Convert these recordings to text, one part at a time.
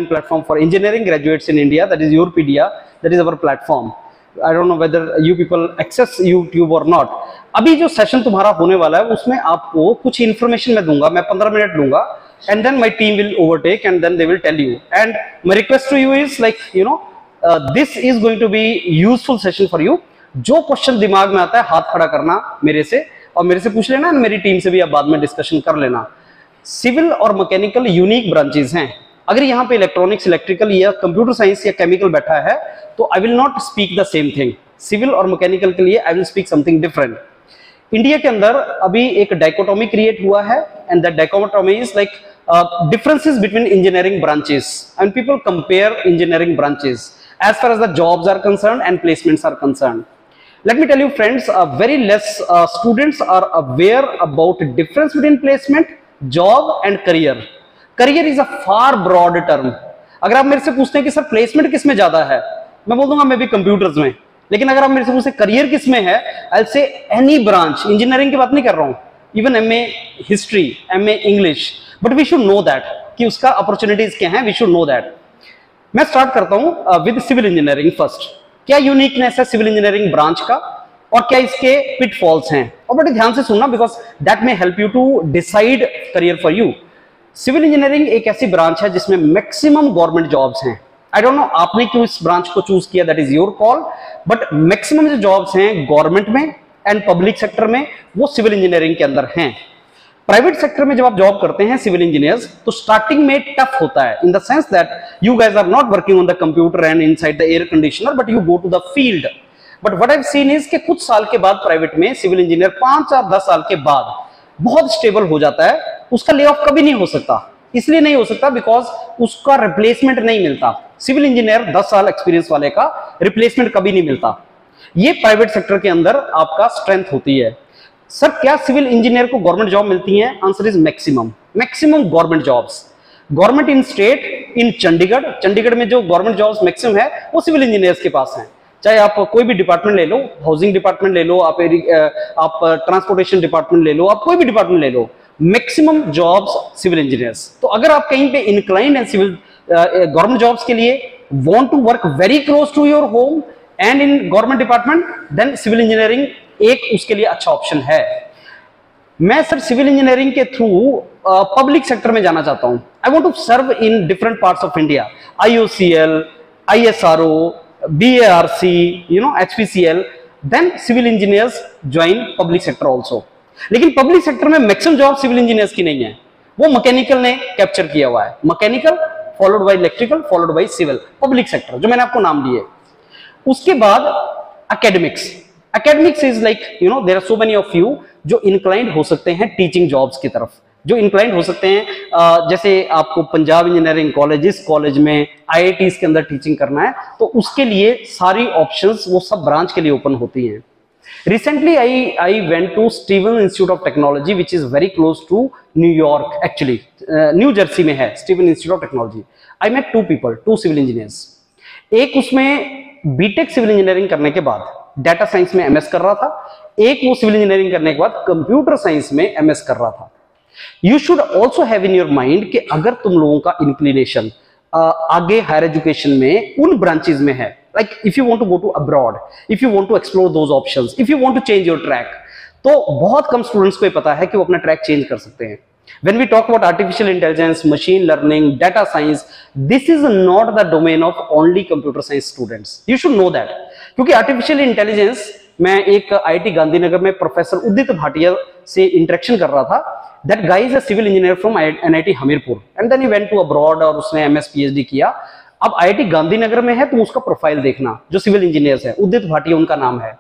online platform for engineering graduates in India, that is Yourpedia. That is our platform. I don't know whether you people access YouTube or not. अभी जो session तुम्हारा होने वाला है उसमें आपको कुछ इन्फॉर्मेशन मैं दूंगा, मैं 15 मिनट दूंगा, and then my team will overtake and then they will tell you. And my request to you is like, you know, this is going to be useful session for you. जो question दिमाग में आता है हाथ खड़ा करना मेरे से, और मेरे से पूछ लेना, मेरी टीम से भी आप बाद में डिस्कशन कर लेना। सिविल और मैकेनिकल यूनिक ब्रांचेस हैं। अगर यहाँ पे इलेक्ट्रॉनिक्स, इलेक्ट्रिकल या कंप्यूटर साइंस या केमिकल बैठा है तो I will not speak the same thing. Civil और मैकेनिकल के लिए I will speak something different. India के अंदर अभी एक डाइकोटोमी क्रिएट हुआ है, and that dichotomy is like differences between engineering branches, and people compare engineering branches as far as the jobs are concerned and placements are concerned. Let me tell you friends, very less students are aware about the difference between placement, job and career. Career is a far broad term. अगर आप मेरे से पूछते हैं कि sir placement किस में ज्यादा है, मैं बोल दूंगा मैं भी कंप्यूटर्स में। लेकिन अगर आप मेरे से पूछते करियर किस में है, I will say any branch. Engineering की बात नहीं कर रहा हूं, even MA history, MA English, but we should know that कि उसका अपॉर्चुनिटीज क्या है, वी शुड नो दैट। मैं स्टार्ट करता हूं विद सिविल इंजीनियरिंग फर्स्ट। क्या यूनिकनेस है सिविल इंजीनियरिंग ब्रांच का और क्या इसके पिटफॉल्स हैं, और बड़े ध्यान से सुनना because that may help you to decide career for you. Civil engineering एक ऐसी ब्रांच है जिसमें मैक्सिमम गवर्नमेंट जॉब्स हैं। आई डोंट नो आपने क्यों इस ब्रांच को चूज किया, that is your call, but maximum जो जॉब्स हैं गवर्नमेंट में एंड पब्लिक सेक्टर में वो सिविल इंजीनियरिंग के अंदर हैं। प्राइवेट सेक्टर में जब आप जॉब करते हैं सिविल इंजीनियर्स तो स्टार्टिंग में टफ होता है, in the sense that you guys are not working on the computer and inside the air conditioner, but you go to the field. But what I have scene is कि कुछ साल के बाद private में civil engineer 5 या 10 साल के बाद बहुत स्टेबल हो जाता है। उसका ले ऑफ कभी नहीं हो सकता, इसलिए नहीं हो सकता बिकॉज उसका रिप्लेसमेंट नहीं मिलता। सिविल इंजीनियर 10 साल एक्सपीरियंस वाले का रिप्लेसमेंट कभी नहीं मिलता। ये प्राइवेट सेक्टर के अंदर आपका स्ट्रेंथ होती है। सर क्या सिविल इंजीनियर को गवर्नमेंट जॉब मिलती है? Answer is maximum government jobs. Government in state, in Chandigarh में जो गवर्नमेंट जॉब्स मैक्सिमम है वो सिविल इंजीनियर्स के पास हैं। चाहे आप कोई भी डिपार्टमेंट ले लो, हाउसिंग डिपार्टमेंट ले लो, आप ट्रांसपोर्टेशन डिपार्टमेंट ले लो, आप कोई भी डिपार्टमेंट ले लो, मैक्सिमम जॉब्स सिविल इंजीनियर्स। तो अगर आप कहीं पे इंक्लाइंड है सिविल गवर्नमेंट जॉब्स के लिए, want to work very close to your home and in government department, then civil engineering एक उसके लिए अच्छा ऑप्शन है। मैं सर सिविल इंजीनियरिंग के थ्रू पब्लिक सेक्टर में जाना चाहता हूं। I want to serve in different parts of India, IOCL, ISRO, BARC, you know, HPCL, then civil engineers join public sector also। लेकिन पब्लिक सेक्टर में maximum job civil engineers की नहीं है, वो मैकेनिकल ने कैप्चर किया हुआ है। Mechanical followed by electrical followed by civil, public sector जो मैंने आपको नाम दिए। उसके बाद academics is like you know there are so many of you जो इंक्लाइंड हो सकते हैं टीचिंग जॉब्स की तरफ, जो इंक्लाइंड हो सकते हैं जैसे आपको पंजाब इंजीनियरिंग कॉलेज, इस कॉलेज में IITs के अंदर टीचिंग करना है तो उसके लिए सारी ऑप्शंस वो सब ब्रांच के लिए ओपन होती हैं। Recently, I went to Stevens Institute of Technology, which is very close to New York. Actually, New Jersey में है Stevens Institute of Technology. I met two people, two civil engineers. एक उसमें BTech civil engineering करने के बाद data science में MS कर रहा था, एक वो सिविल इंजीनियरिंग करने के बाद कंप्यूटर साइंस में MS कर रहा था। You should also have in your mind कि अगर तुम लोगों का इंक्लिनेशन आगे हायर एजुकेशन में उन ब्रांचेस में है, like if you want to go to abroad, if you want to explore those options, if you want to change your track, तो बहुत कम स्टूडेंट्स को पता है कि वो अपना ट्रैक चेंज कर सकते हैं। When we talk about artificial intelligence, machine learning, data science, this is not the domain of only computer science students. You should know that. क्योंकि artificial intelligence, मैं एक IIT गांधीनगर में प्रोफेसर उदित भाटिया से इंटरेक्शन कर रहा था। That guy is a civil engineer from NIT Hamirpur, and then he went to abroad और उसने MS PhD किया। अब IIT गांधीनगर में है तो उसका प्रोफाइल देखना, जो सिविल इंजीनियर्स है, उदित भाटिया उनका नाम है।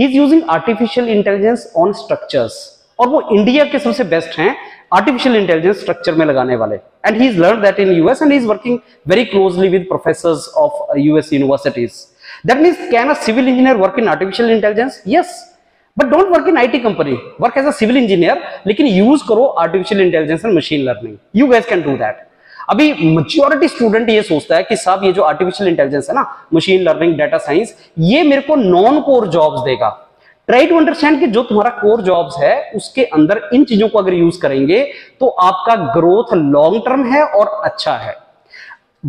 He is using artificial intelligence on structures, और वो इंडिया के सबसे बेस्ट हैं आर्टिफिशियल इंटेलिजेंस स्ट्रक्चर में लगाने वाले। And he is learn that in US and he is working very closely with professors of US universities. That means can a civil engineer work in artificial intelligence? Yes, but don't work in IT company. Work as a civil engineer, लेकिन use करो artificial intelligence and machine learning. You guys can do that. अभी majority student ये सोचता है कि साहब ये जो आर्टिफिशियल इंटेलिजेंस है ना, मशीन लर्निंग, डाटा साइंस, ये मेरे को नॉन कोर जॉब्स देगा। ट्राई टू अंडरस्टैंड कि जो तुम्हारा कोर जॉब्स है उसके अंदर इन चीजों को अगर यूज करेंगे तो आपका ग्रोथ लॉन्ग टर्म है और अच्छा है।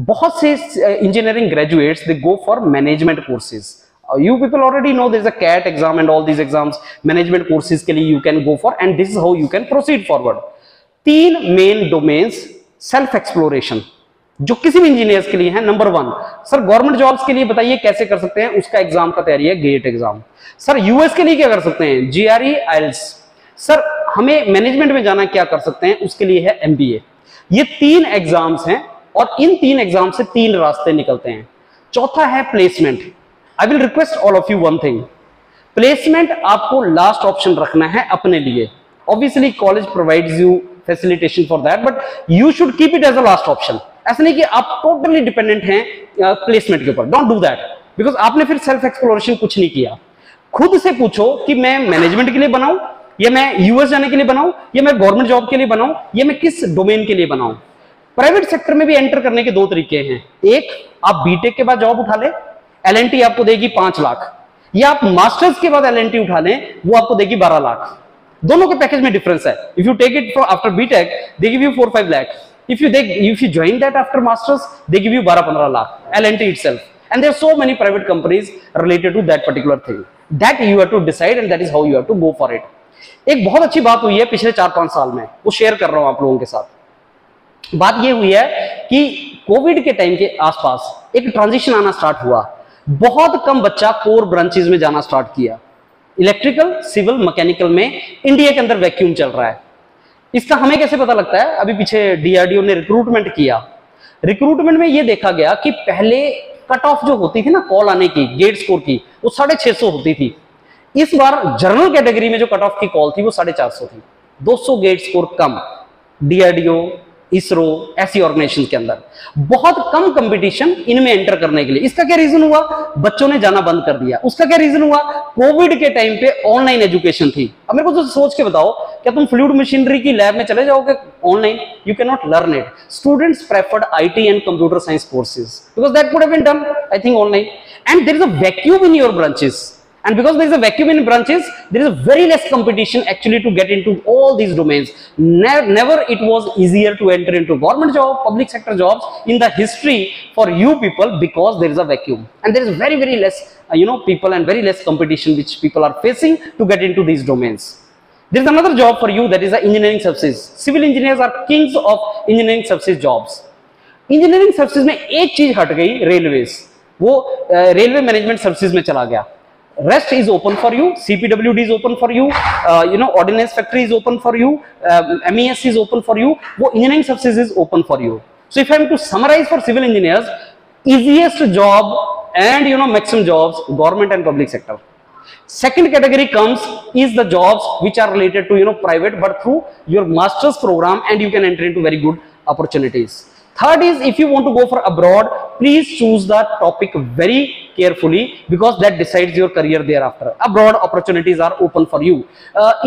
बहुत से engineering graduates they go for management courses. You people already know there is a CAT exam and all these exams. Management courses के लिए you can go for, and this is how you can proceed forward. 3 main domains self exploration जो किसी भी engineers के लिए है. Number 1, sir government jobs के लिए बताइए कैसे कर सकते हैं. उसका एग्जाम का तैयारी है गेट एग्जाम. सर यूएस के लिए क्या कर सकते हैं, GRE IELTS. सर हमें मैनेजमेंट में जाना, क्या कर सकते हैं, उसके लिए है MBA. ये 3 एग्जाम्स हैं और इन 3 एग्जाम से 3 रास्ते निकलते हैं. चौथा है placement. I will request all of you one thing, placement आपको लास्ट ऑप्शन रखना है अपने लिए. Obviously college provides you facilitation for that, but you should keep it as a last option. ऐसा नहीं कि आप टोटली डिपेंडेंट हैं प्लेसमेंट के ऊपर. डोंट डू दैट, बिकॉज आपने फिर सेल्फ एक्सप्लोरेशन कुछ नहीं किया. खुद से पूछो कि मैं मैनेजमेंट के लिए बनाऊं, या मैं यूएस जाने के लिए बनाऊं, या मैं गवर्नमेंट जॉब के लिए बनाऊं, या मैं किस डोमेन के लिए बनाऊं. प्राइवेट सेक्टर में भी एंटर करने के 2 तरीके हैं. एक, आप बीटेक के बाद जॉब उठा ले, LNT आपको देगी 5 लाख, या आप मास्टर्स के बाद LNT उठा लें, वो आपको देगी 12 लाख. दोनों के पैकेज में डिफरेंस है. If you take it after BTech they give you 4-5 lakh. If you join that after masters, they give you 12-15 lakh. LNT itself, and there are so many private companies related to that particular thing. That you have to decide, and that is how you have to go for it. एक बहुत अच्छी बात हुई है पिछले 4-5 साल में, वो शेयर कर रहा हूं आप लोगों के साथ. बात ये हुई है कि कोविड के टाइम के आसपास एक ट्रांजिशन आना स्टार्ट हुआ. बहुत कम बच्चा कोर ब्रांचेस में जाना स्टार्ट किया. इलेक्ट्रिकल, सिविल, मैकेनिकल में इंडिया के अंदर वैक्यूम चल रहा है. इसका हमें कैसे पता लगता है, अभी पीछे DRDO ने रिक्रूटमेंट किया. रिक्रूटमेंट में ये देखा गया कि पहले कट ऑफ जो होती थी ना कॉल आने की, गेट स्कोर की, वो 650 होती थी. इस बार जनरल कैटेगरी में जो कट ऑफ की कॉल थी वो 450 थी. 200 गेट स्कोर कम. DRDO, ISRO ऐसी ऑर्गेनाइजेशन के अंदर बहुत कम कंपटीशन इनमें एंटर करने के लिए. इसका क्या रीजन हुआ, बच्चों ने जाना बंद कर दिया. उसका क्या रीजन हुआ, कोविड के टाइम पे ऑनलाइन एजुकेशन थी. अब मेरे को तो सोच के बताओ, क्या तुम फ्लूइड मशीनरी की लैब में चले जाओगे online? You can not learn it. Students preferred IT and computer science courses because that could have been done I think online. And there is a vacuum in your branches. And because there is a vacuum in branches, there is a very less competition actually to get into all these domains. Never it was easier to enter into government job, public sector jobs in the history for you people, because there is a vacuum and there is very less people and very less competition which people are facing to get into these domains. There is another job for you, that is the engineering services. Civil engineers are kings of engineering services jobs. Engineering services में एक चीज हट गई, railways. वो railway management services में चला गया. Rest is open for you. CPWD is open for you. Ordnance factory is open for you. MES is open for you. वो engineering services is open for you. So if I am to summarize for civil engineers, easiest job and maximum jobs, government and public sector. Second category comes is the jobs which are related to private, but through your master's program, and you can enter into very good opportunities. Third is, if you want to go for abroad, please choose the topic very carefully because that decides your career thereafter. Abroad opportunities are open for you.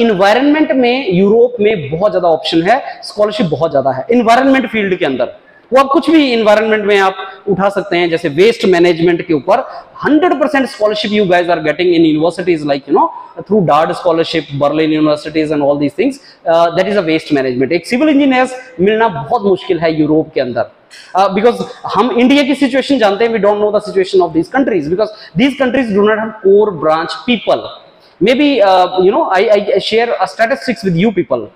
Environment में Europe में बहुत ज्यादा option है, scholarship बहुत ज्यादा है environment field के अंदर. वो आप कुछ भी इन्वायरमेंट में आप उठा सकते हैं, जैसे वेस्ट मैनेजमेंट के ऊपर 100% scholarship you guys are getting in universities like through डार्ड scholarship, Berlin universities and all these things. That is a waste management. एक सिविल इंजीनियर्स मिलना बहुत मुश्किल है यूरोप के अंदर, बिकॉज हम इंडिया की सिचुएशन जानते हैं. We don't know the situation of these countries because these countries do not have core branch people. Maybe I share statistics with you people.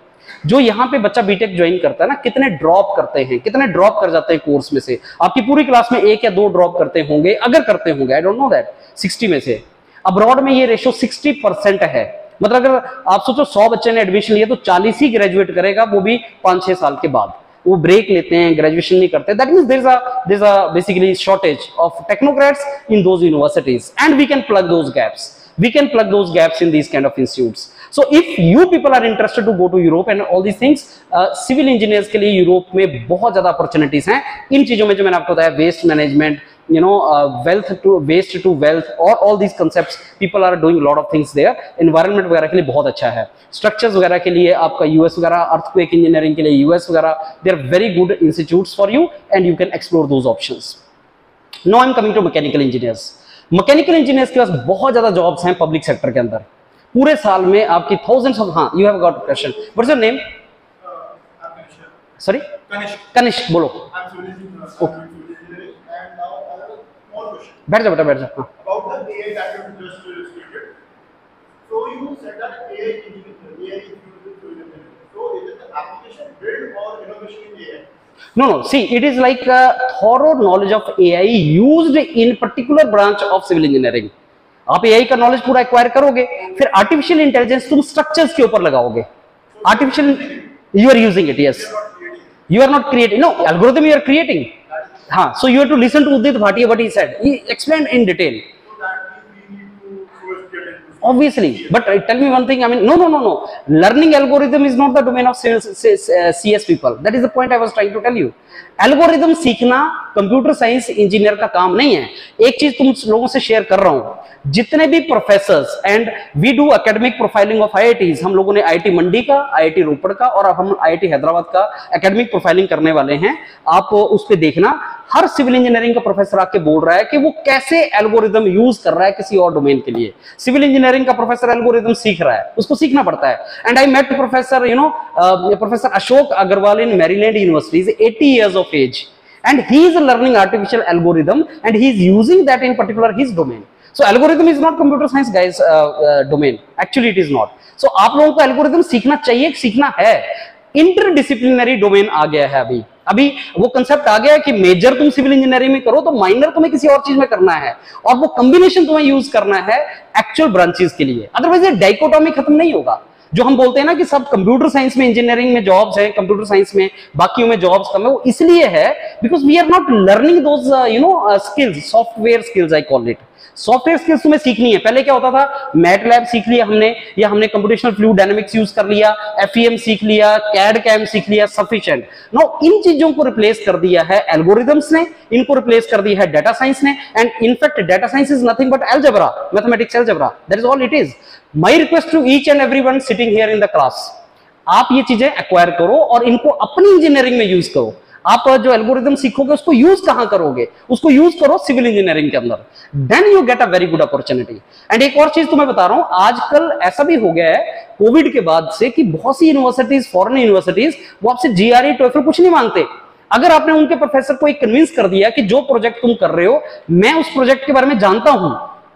जो यहाँ पे बच्चा बीटेक ज्वाइन करता है ना, कितने ड्रॉप करते हैं, कितने ड्रॉप कर जाते हैं कोर्स में से. आपकी पूरी क्लास में 1 या 2 ड्रॉप करते होंगे, अगर करते होंगे, आई डोंट नो दैट. 60 में से अब्रॉड में ये रेशियो 60% है. मतलब अगर आप सोचो 100 बच्चे ने एडमिशन लिया तो 40 ही ग्रेजुएट करेगा, वो भी 5-6 साल के बाद. वो ब्रेक लेते हैं, ग्रेजुएशन नहीं करते. That means there is a basically shortage of technocrats in those universities, and we can plug those gaps. We can plug those gaps in these kind of institutes. So if you people are interested to go to Europe and all these things, civil engineers के लिए Europe में बहुत ज्यादा opportunities हैं. इन चीजों में जो मैंने आपको बताया, waste management, wealth to waste to wealth, or all these concepts, people are doing a lot of things there. Environment वगैरह के लिए बहुत अच्छा है. Structures वगैरह के लिए आपका US वगैरह, earthquake engineering के लिए US वगैरह, they are very good institutes for you and you can explore those options. Now I'm coming to mechanical engineers. Mechanical engineers के पास बहुत ज्यादा जॉब्स हैं पब्लिक सेक्टर के अंदर. पूरे साल में आपकी थाउजेंड्स ऑफ, हाँ you have got question. What's your name? Sorry, Kanishk. बोलो. बैठ जा बेटा, बैठ जा। हाँ। About the AI that you just stated. So you said that AI is used to engineering. So is it the application build or innovation in AI? No, no. See, it is like a thorough knowledge of AI used in particular branch of civil engineering. आप AI का knowledge पूरा acquire करोगे, फिर artificial intelligence तुम structures के ऊपर लगाओगे। Artificial, you are using it, yes. You are not creating. No, algorithm you are creating. हाँ, so you have to listen to Udit Bhatia what he said. He explained in detail. So that means we need to first get into. Obviously, but tell me one thing. I mean, no. Learning algorithm is not the domain of CS people. That is the point I was trying to tell you. Algorithm सीखना computer science engineer का काम नहीं है। एक चीज तुम लोगों से शेयर कर रहा हूं, जितने भी professors and we do academic profiling of IITs, हम लोगों ने आईआईटी मंडी का, आईआईटी रोपड़ का और अब हम आईआईटी हैदराबाद का एकेडमिक प्रोफाइलिंग करने वाले हैं। आप उस पर देखना, हर सिविल इंजीनियरिंग का प्रोफेसर आके बोल रहा है कि वो कैसे एल्गोरिदम यूज कर रहा है किसी और डोमेन के लिए। सिविल इंजीनियरिंग का प्रोफेसर एल्गोरिदम सीख रहा है, उसको सीखना पड़ता है। And I met professor professor Ashok Agarwal in Maryland university, is 80 years of age and he is learning artificial algorithm and he is using that in particular his domain. So algorithm is not computer science guys domain, actually it is not. So आप लोगों को algorithm सीखना चाहिए, सीखना है। Interdisciplinary domain आ गया है अभी वो कंसेप्ट आ गया है कि मेजर तुम सिविल इंजीनियरिंग में करो तो माइनर तुम्हें किसी और चीज में करना है, और वो कॉम्बिनेशन तुम्हें यूज करना है एक्चुअल ब्रांचेस के लिए। अदरवाइज ये डाइकोटॉमी खत्म नहीं होगा। जो हम बोलते हैं ना कि सब कंप्यूटर साइंस में इंजीनियरिंग में जॉब्स हैं, कंप्यूटर साइंस में बाकियों में जॉब्स कम है, वो इसलिए है because we are not learning those skills, software skills I call it. Software skills तुम्हें सीखनी है। पहले क्या होता था, मैटलैब सीख लिया हमने, या हमने कंप्यूटेशनल फ्लूइड डायनामिक्स यूज कर लिया, एफईएम सीख लिया, कैड कैम सीख लिया, सफिशिएंट। नाउ इन चीजों को रिप्लेस कर दिया है एल्गोरिथम्स ने, इनको रिप्लेस कर दिया है डाटा साइंस ने। And in fact data science is nothing but algebra, mathematics algebra, that is all it is. My request to each and everyone sitting here in the class, आप ये चीजें एक्वायर करो और इनको अपनी इंजीनियरिंग में यूज करो। आप जो एल्गोरिथम सीखोगे उसको यूज कहां करोगे, उसको यूज करो सिविल इंजीनियरिंग के अंदर, then you get a very good opportunity. And एक और चीज तुम्हें बता रहा हूं, आजकल ऐसा भी हो गया है कोविड के बाद से कि बहुत सी यूनिवर्सिटीज, फॉरेन यूनिवर्सिटीज, वो आपसे जीआरई टोफल कुछ नहीं मांगते। अगर आपने उनके प्रोफेसर को एक कन्विंस कर दिया कि जो प्रोजेक्ट तुम कर रहे हो मैं उस प्रोजेक्ट के बारे में जानता हूं,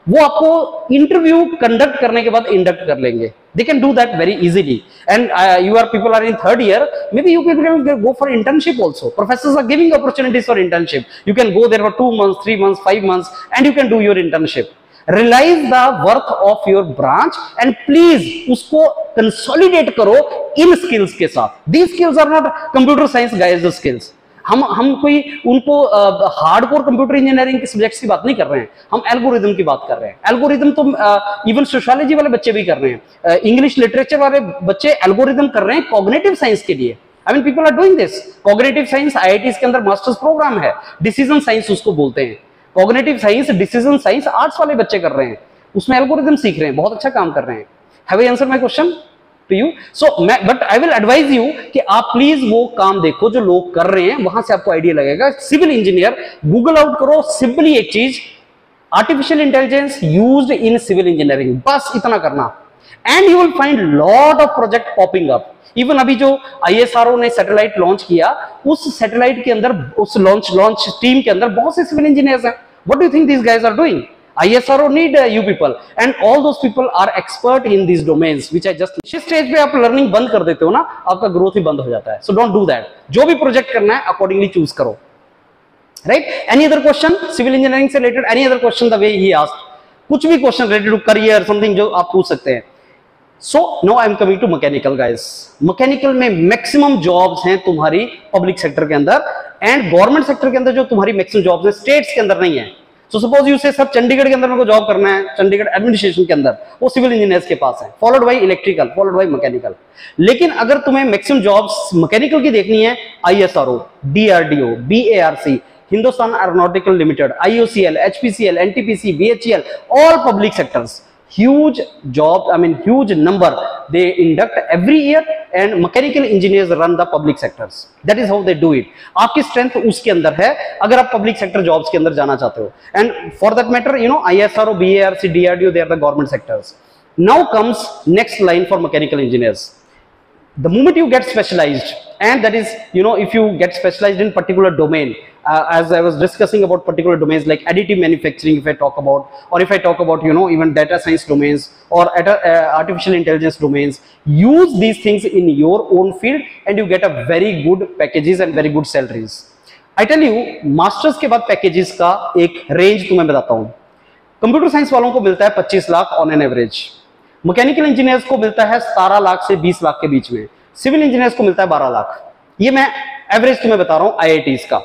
वो आपको इंटरव्यू कंडक्ट करने के बाद इंडक्ट कर लेंगे। They can do that very easily. And you are people are in third year, maybe you can go for internship also. Professors are giving opportunities for internship. You can go there for 2 months, 3 months, 5 months, and you can do your internship. Realize the worth of your branch and please उसको consolidate करो इन skills के साथ. These skills are not computer science guys the skills. हम कोई उनको hardcore computer engineering के subjects की बात नहीं कर रहे हैं, हम एल्गोरिथम की बात कर रहे हैं। एल्गोरिथम तो इवन सोशियोलॉजी वाले बच्चे भी कर रहे हैं, इंग्लिश लिटरेचर वाले बच्चे एल्गोरिथम कर रहे हैं कॉग्निटिव साइंस के लिए। I mean people are doing this. Cognitive science IITs के अंदर मास्टर्स प्रोग्राम है, डिसीजन साइंस उसको बोलते हैं। Cognitive science, decision science arts वाले बच्चे कर रहे हैं, उसमें एल्गोरिथम सीख रहे हैं, बहुत अच्छा काम कर रहे हैं। Have I answered my question to you? So but I will advise you कि आप प्लीज वो काम देखो जो लोग कर रहे हैं, वहां से आपको आइडिया लगेगा। सिविल इंजीनियर गूगल आउट करो, सिंपली एक चीज, artificial intelligence used in civil engineering, बस इतना करना, and you will find lot of project popping up. Even अभी जो आईएसआरओ ने सैटेलाइट लॉन्च किया, उस सैटेलाइट के अंदर, उस लॉन्च टीम के अंदर बहुत से सिविल इंजीनियर्स हैं। What do you think these guys are doing? ISRO need you people and all those people are expert in these domains which I just जिस स्टेज पे आप लर्निंग बंद कर देते हो ना, आपका ग्रोथ ही बंद हो जाता है। So don't do that. जो भी प्रोजेक्ट करना है अकॉर्डिंगली चूज करो, right? Any other question civil engineering से related? Any other question the way he asked, कुछ भी question related to career, something जो आप पूछ सकते हैं। So now I am coming to mechanical guys. Mechanical में मैक्सिमम जॉब्स हैं तुम्हारी पब्लिक सेक्टर के अंदर, एंड गवर्नमेंट सेक्टर के अंदर जो तुम्हारी मैक्सिमम जॉब्स है स्टेट्स के अंदर नहीं है। So suppose you say सब चंडीगढ़ के अंदर मेरे को जॉब करना है, चंडीगढ़ एडमिनिस्ट्रेशन के अंदर, वो सिविल इंजीनियर्स के पास है, followed by electrical, followed by mechanical. लेकिन अगर तुम्हें मैक्सिमम जॉब्स मैकेनिकल की देखनी है, ISRO, DRDO, BARC, Hindustan aeronautical limited, IOCL, HPCL, NTPC, BHEL, all public sectors, huge job, I mean huge number they induct every year, and mechanical engineers run the public sectors. That is how they do it. आपकी strength उसके अंदर है अगर आप public sector jobs के अंदर जाना चाहते हो। And for that matter, you know, ISRO, BARC, DRDO, they are the government sectors. Now comes next line for mechanical engineers. The moment you get specialized, and that is, you know, if you get specialized in particular domain, as I was discussing about particular domains like additive manufacturing, if I talk about, or if I talk about, you know, even data science domains or artificial intelligence domains, use these things in your own field and you get a very good packages and very good salaries. I tell you, masters के बाद packages का एक range तुम्हें बताता हूं. Computer science वालों को मिलता है 25 lakh on an average, mechanical engineers को मिलता है 17 लाख से 20 लाख के बीच में, सिविल इंजीनियर्स को मिलता है 12 लाख. ये मैं एवरेज तुम्हें बता रहा हूं आईआईटीज का.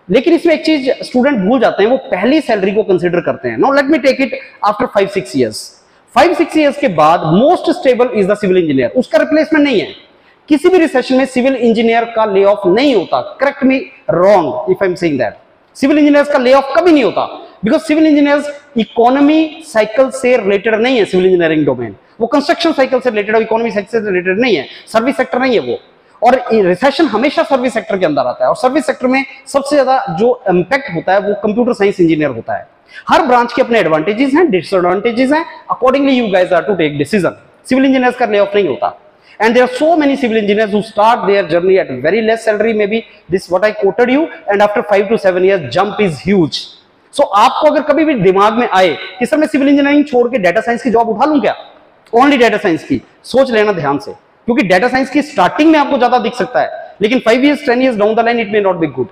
लेकिन इसमें एक चीज स्टूडेंट भूल जाते हैं, वो पहली सैलरी को कंसीडर करते हैं. Now let me take it after 5-6 years. 5-6 years के बाद most stable is the civil engineer. उसका रिप्लेसमेंट नहीं है. किसी भी रिसेशन में सिविल इंजीनियर का ले ऑफ नहीं होता. Correct me wrong if I am saying that. Civil engineers का ले ऑफ कभी नहीं होता, because civil engineers economy cycle से रिलेटेड नहीं है. सिविल इंजीनियरिंग डोमेन वो कंस्ट्रक्शन साइकिल से रिलेटेड, इकोनॉमी साइकिल से रिलेटेड नहीं है, सर्विस सेक्टर नहीं है वो. और रिसेशन हमेशा सर्विस सेक्टर के अंदर आता है, और सर्विस सेक्टर में सबसे ज्यादा जो इंपैक्ट होता है वो कंप्यूटर साइंस इंजीनियर होता है. हर ब्रांच के अपने एडवांटेजेस हैं, डिसएडवांटेजेस हैं. Accordingly you guys are to take decision. Civil engineers का ले ऑफ नहीं होता. And there are so many civil engineers who start their journey at very less salary, maybe this what I quoted you, and after 5 to 7 years jump is huge. So आपको अगर कभी भी दिमाग में आए कि सर मैं सिविल इंजीनियरिंग छोड़ के डाटा साइंस की जॉब उठा लूं क्या, ओनली डाटा साइंस की, सोच लेना ध्यान से, क्योंकि डाटा साइंस की स्टार्टिंग में आपको ज्यादा दिख सकता है, लेकिन 5 years 10 years down the line it may not be good.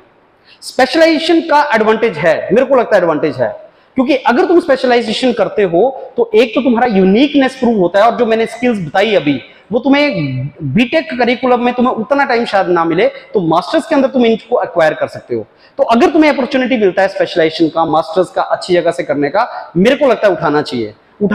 Specialisation का एडवांटेज है, मेरे को लगता है एडवांटेज है, क्योंकि अगर तुम स्पेशलाइजेशन करते हो तो एक तो तुम्हारा यूनिकनेस प्रूव होता है, और जो मैंने स्किल्स बताई अभी वो तुम्हें बीटेक करिकुलम में तुम्हें उतना टाइम शायद ना मिले, तो मास्टर्स के अंदर तुम इनको एक्वायर कर सकते हो. तो अगर तुम्हें अपॉर्चुनिटी मिलता है स्पेशलाइजेशन का, मास्टर्स का अच्छी जगह से करने का, मेरे को लगता है उठाना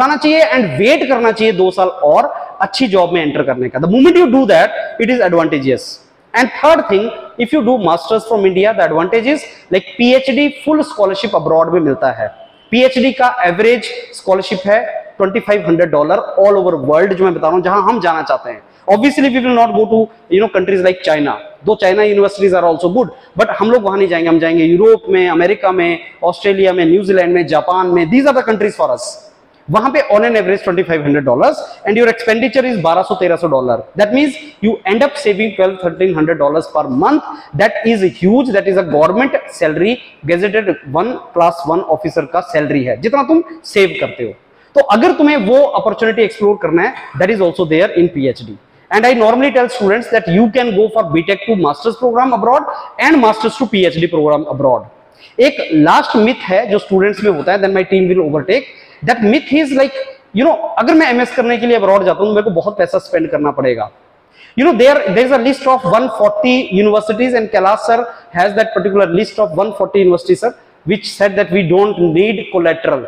चाहिए एंड वेट करना चाहिए 2 साल और अच्छी जॉब में एंटर करने का. The moment you do that it is advantageous. And third thing, if you do masters from India, the advantage is like PhD full scholarship abroad में मिलता है. पीएचडी का एवरेज स्कॉलरशिप है $2,500 ऑल ओवर वर्ल्ड, जो मैं बता रहा हूं जहां हम जाना चाहते हैं. Obviously we will not go to countries like China, though China universities are also good, but हम लोग वहां नहीं जाएंगे. हम जाएंगे यूरोप में, अमेरिका में, ऑस्ट्रेलिया में, न्यूजीलैंड में, जापान में. These are the countries for us. वहां पे on an average $2,500 and your expenditure is $1,200-1,300. That means you end up saving $1,200-1,300 per month. That is huge. That is a government salary, gazetted 1 class 1 officer का salary है जितना तुम save करते हो. तो अगर तुम्हें वो अपॉर्चुनिटी एक्सप्लोर करना है, that is also there in PhD. And I normally tell students that you can go for BTech to masters programme abroad and masters to PhD programme abroad. एक लास्ट मिथ है जो students में होता है, then my team will overtake. That myth is like, you know, अगर मैं MS करने के लिए अब्रॉड जाता हूं तो मेरे को बहुत पैसा स्पेंड करना पड़ेगा. You know, there is a list of 140 universities, and Kailash sir has that particular list of 140 universities, sir, which said that we don't need collateral.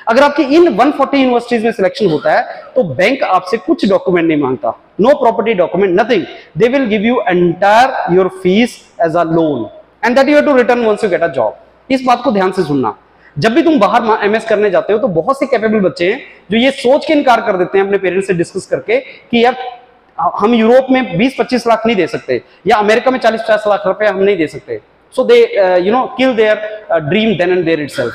अगर आपकी इन 140 यूनिवर्सिटीज में सिलेक्शन होता है तो बैंक आपसे कुछ डॉक्यूमेंट नहीं मांगता. No property document, nothing. They will give you entire your fees as a loan and that you have to return once you get a job. इस बात को ध्यान से सुनना. जब भी तुम बाहर एमएस करने जाते हो तो बहुत से कैपेबल बच्चे हैं जो ये सोच के इनकार कर देते हैं अपने पेरेंट्स से डिस्कस करके कि यार हम यूरोप में 20-25 लाख नहीं दे सकते, या अमेरिका में 40-50 लाख रुपए हम नहीं दे सकते. So they kill their dream then and there itself.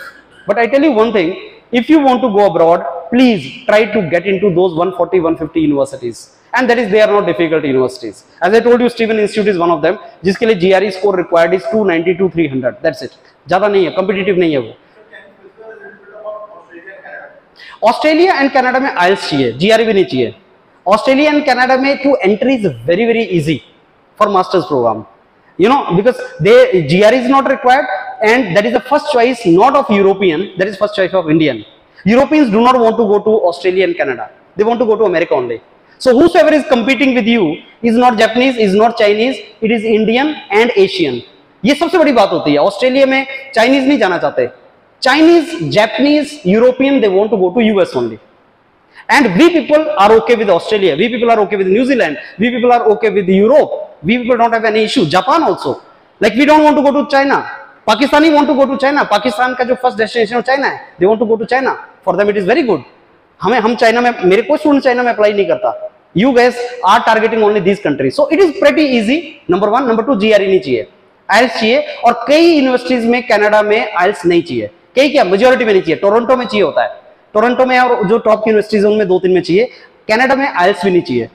But I tell you one thing, if you want to go abroad, please try to get into those 140-150 universities, and that is, they are not difficult universities. As I told you, Stephen Institute is one of them, जिसके लिए GRE score required is 290-300. That's it. ज्यादा नहीं है, competitive नहीं है वो. Australia and Canada में IELTS चाहिए, GRE भी नहीं चाहिए. ऑस्ट्रेलिया एंड कनाडा में to entry is very very easy for masters program, you know, because GRE is not required, and that is the first choice not of European, that is first choice of Indian. Europeans do not want to go to Australia and Canada, they want to go to America only. So whosoever is competing with you is not Japanese, is not Chinese, it is Indian and Asian. ये सबसे बड़ी बात होती है. Australia में Chinese नहीं जाना चाहते. Chinese, Japanese, European, they want to go to US only. And we people are okay with Australia, we people are okay with New Zealand, we people are okay with Europe, we people don't have any issue. Japan also, like we don't want to go to China. Pakistani want to go to China. Pakistan का जो first destination है China है, they want to go to China. For them it is very good. हम China में, मेरे कोई student China में apply नहीं करता. You guys are targeting only these countries, so it is pretty easy. Number 1, number 2, GRE नहीं चाहिए, IELTS चाहिए. और कई यूनिवर्सिटीज में कनाडा में IELTS नहीं चाहिए. कई क्या, मेजोरिटी में नहीं चाहिए. टोरंटो में चाहिए होता है, टोरंटो में, और जो टॉप यूनिवर्सिटीज उनमें 2-3 में चाहिए. कनाडा में IELTS भी नहीं चाहिए.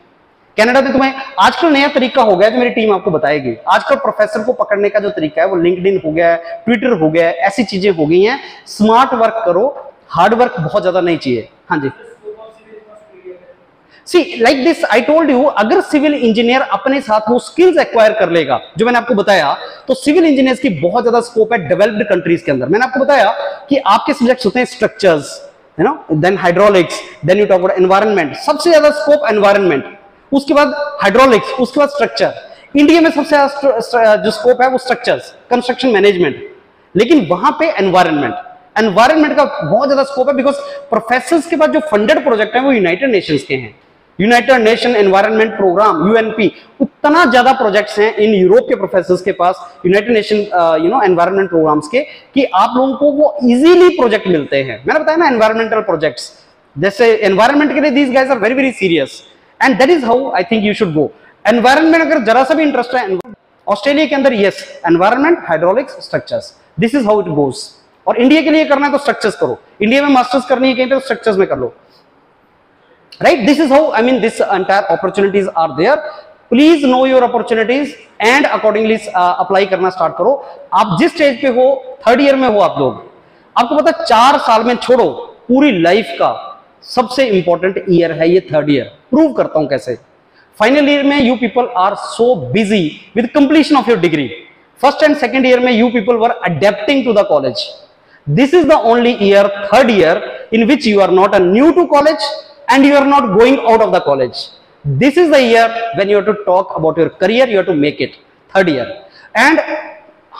कनाडा में तुम्हें आजकल नया तरीका हो गया जो मेरी टीम आपको बताएगी। आजकल प्रोफेसर को पकड़ने का जो तरीका है वो लिंक्डइन हो गया है, ट्विटर हो गया है, ऐसी चीजें हो गई हैं। स्मार्ट वर्क करो, हार्ड वर्क बहुत ज्यादा नहीं चाहिए। हाँ जी, see like this I told you, अगर सिविल इंजीनियर अपने साथ वो स्किल्स एक्वायर कर लेगा जो मैंने आपको बताया, तो सिविल इंजीनियर्स की बहुत ज्यादा स्कोप है डेवलप्ड कंट्रीज के अंदर। मैंने आपको बताया कि आपके सब्जेक्ट्स होते हैं structures, you know, then hydraulics, then you talk about environment, सबसे ज्यादा स्कोप एनवायरनमेंट, उसके बाद हाइड्रोलिक्स, उसके बाद स्ट्रक्चर। इंडिया में सबसे ज्यादा जो स्कोप है वो स्ट्रक्चर्स, कंस्ट्रक्शन मैनेजमेंट, लेकिन वहां पे एनवायरनमेंट का बहुत ज्यादा स्कोप है, बिकॉज प्रोफेसर्स के पास जो फंडेड प्रोजेक्ट है वो यूनाइटेड नेशंस के हैं। United Nation Environment Programme UNP, उतना ज्यादा प्रोजेक्ट्स हैं इन यूरोप के प्रोफेसर्स के पास यूनाइटेड नेशन एनवायरनमेंट प्रोग्राम्स के, कि आप लोगों को वो इजीली प्रोजेक्ट मिलते हैं। मैंने बताया ना एनवायरमेंटल प्रोजेक्ट्स, जैसे एनवायरनमेंट के लिए these guys are very very serious, and that is how I think you should go. Environment अगर जरा सा भी इंटरेस्ट है ऑस्ट्रेलिया के अंदर, yes, environment, hydraulics, structures, this is how it goes. और इंडिया के लिए करना है तो स्ट्रक्चर्स करो, इंडिया में मास्टर्स करनी है कहीं पे तो स्ट्रक्चर्स में कर लो, right? This is how, I mean, this entire opportunities are there. Please know your opportunities and accordingly apply करना स्टार्ट करो। आप जिस स्टेज पे हो, थर्ड ईयर में हो आप लोग, आपको पता 4 साल में, छोड़ो पूरी लाइफ का सबसे इंपॉर्टेंट ईयर है ये थर्ड ईयर। प्रूव करता हूं कैसे। फाइनल ईयर में you people are so busy with completion of your degree. First and second year में you people were adapting to the college. This is the only year, third year, in which you are not a new to college and you are not going out of the college. This is the year when you have to talk about your career, you have to make it, third year. And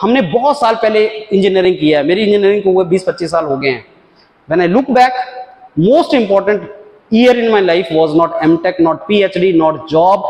हमने बहुत साल पहले engineering किया है, मेरी engineering को हुए 20-25 साल हो गए हैं। When I look back, most important year in my life was not MTech, not PhD, not job.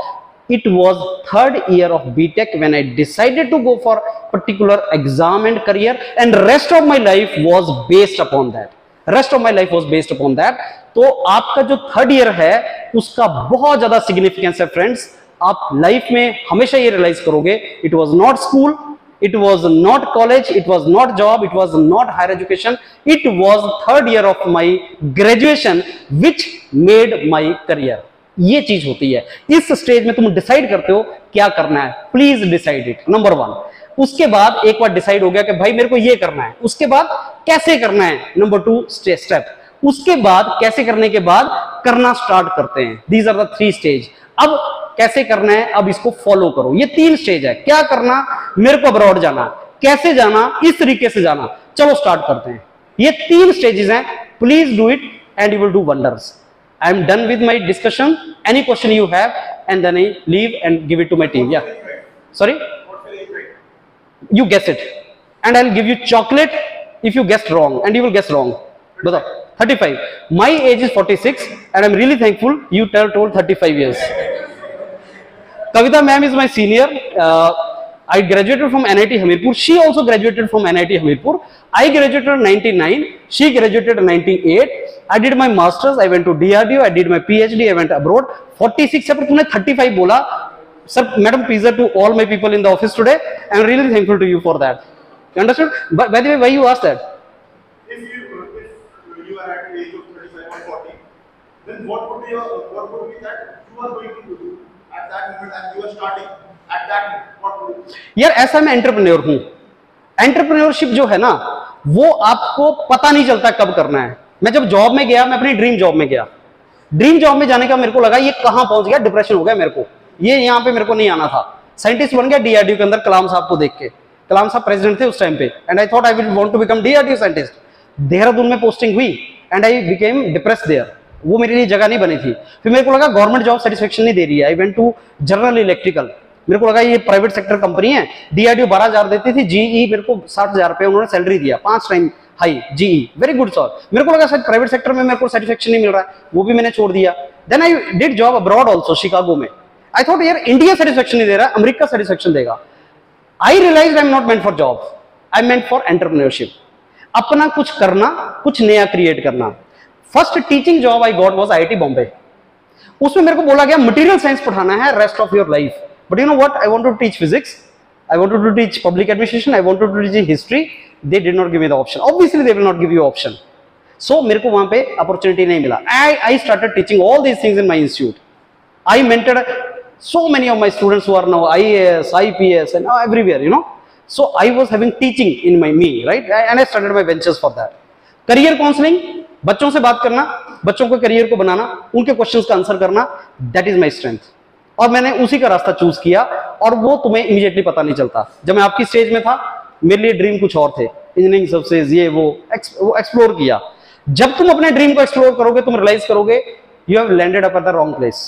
It was third year of BTech when I decided to go for particular exam and career, and rest of my life was based upon that. Rest of my life was based upon that. तो आपका जो third year है उसका बहुत ज्यादा significance है friends. आप life में हमेशा ये रियलाइज करोगे, it was not school, it was not college, it was not job, it was not higher education, it was third year of my graduation which made my career. ये चीज होती है, इस स्टेज में तुम डिसाइड करते हो क्या करना है। Please decide it, number 1। उसके बाद एक बार डिसाइड हो गया कि भाई मेरे को ये करना है, उसके बाद कैसे करना है, नंबर 2 स्टेप। उसके बाद कैसे करने के बाद करना स्टार्ट करते हैं। These are the 3 stage. अब कैसे करना है, अब इसको फॉलो करो। ये 3 स्टेज है। क्या करना, मेरे को अब्रॉड जाना, कैसे जाना, इस तरीके से जाना, चलो स्टार्ट करते हैं। ये 3 स्टेजेस हैं। Please do it and you will do wonders. I am done with my discussion. Any question you have and then I leave and give it to my team. या sorry, you guess it and I'll give you chocolate if you guessed wrong, and you will guess wrong. बताओ 35. My age is 46 and I'm really thankful you told 35 years. Kavita ma'am is my senior. I graduated from NIT Hamirpur. She also graduated from NIT Hamirpur. I graduated in 99. She graduated in 98. I did my masters. I went to DRDO. I did my PhD. I went abroad. 46 से पर तूने 35 बोला। Sir, Madam, pizza to all my people in the office today. I'm really thankful to you for that. You understood? But by the way, why you asked that? If you are at the age of 35 or 40, then what would be that you are going to do at that moment as you are starting? At that moment, what would it be? यार ऐसा मैं entrepreneur हूँ। Entrepreneurship जो है ना, वो आपको पता नहीं चलता कब करना है। मैं जब जॉब में गया, मैं अपनी ड्रीम जॉब में गया। ड्रीम जॉब में जाने का मेरे को लगा ये कहाँ पहुंच गया, डिप्रेशन हो गया मेरे को, ये यहाँ पे मेरे को नहीं आना था। साइंटिस्ट बन गया डीआरडीओ के अंदर कलाम साहब को देख के। कलाम साहब प्रेसिडेंट थे उस टाइम पे, and I thought I will want to become DRDO scientist. Dehradun में पोस्टिंग हुई and I became depressed there. वो मेरे लिए जगह नहीं बनी थी। फिर मेरे को लगा गवर्नमेंट जॉब सेटिस्फेक्शन नहीं दे रही है। I went to General Electrical. मेरे को लगा ये प्राइवेट सेक्टर कंपनी है। डीआरडीओ 12,000 देती थी, जीई मेरे को 60,000 रुपए उन्होंने सैलरी दिया, 5 time high GE, very good sir. मेरे को लगा शायद प्राइवेट सेक्टर में मेरे को सेटिस्फेक्शन नहीं मिल रहा है, वो भी मैंने छोड़ दिया। Then I did job abroad also, Chicago में। आई थॉट यार इंडिया सेटिस्फेक्शन नहीं दे रहा, अमेरिका सेटिस्फेक्शन देगा। I realised I am not meant for job, I am meant for entrepreneurship. अपना कुछ करना, कुछ नया क्रिएट करना। First teaching job I got was IIT Bombay. उसमें मेरे को बोला गया मटेरियल साइंस पढ़ाना है rest of your life, but you know what, I wanted to teach physics, I wanted to teach public administration, I wanted to teach history. They did not give me the option. Obviously, they will not give you option. So मेरे को वहां पे opportunity नहीं मिला. I started teaching all these things in my institute. I mentored So many of my students who are now IAS, IPS, and everywhere, you know. So I was having teaching in me, right? And I started my ventures for that. Career counseling, बच्चों से बात करना, बच्चों को career को बनाना, उनके questions का answer करना, that is my strength. और मैंने उसी का रास्ता चूज किया, और वो तुम्हें इमीडिएटली पता नहीं चलता. जब मैं आपकी स्टेज में था, मेरे लिए ड्रीम कुछ और थे, इंजीनियरिंग सर्विसेज, ये वो एक्सप्लोर किया. जब तुम अपने ड्रीम को एक्सप्लोर करोगे, तुम रियलाइज करोगे you have landed up at the wrong place.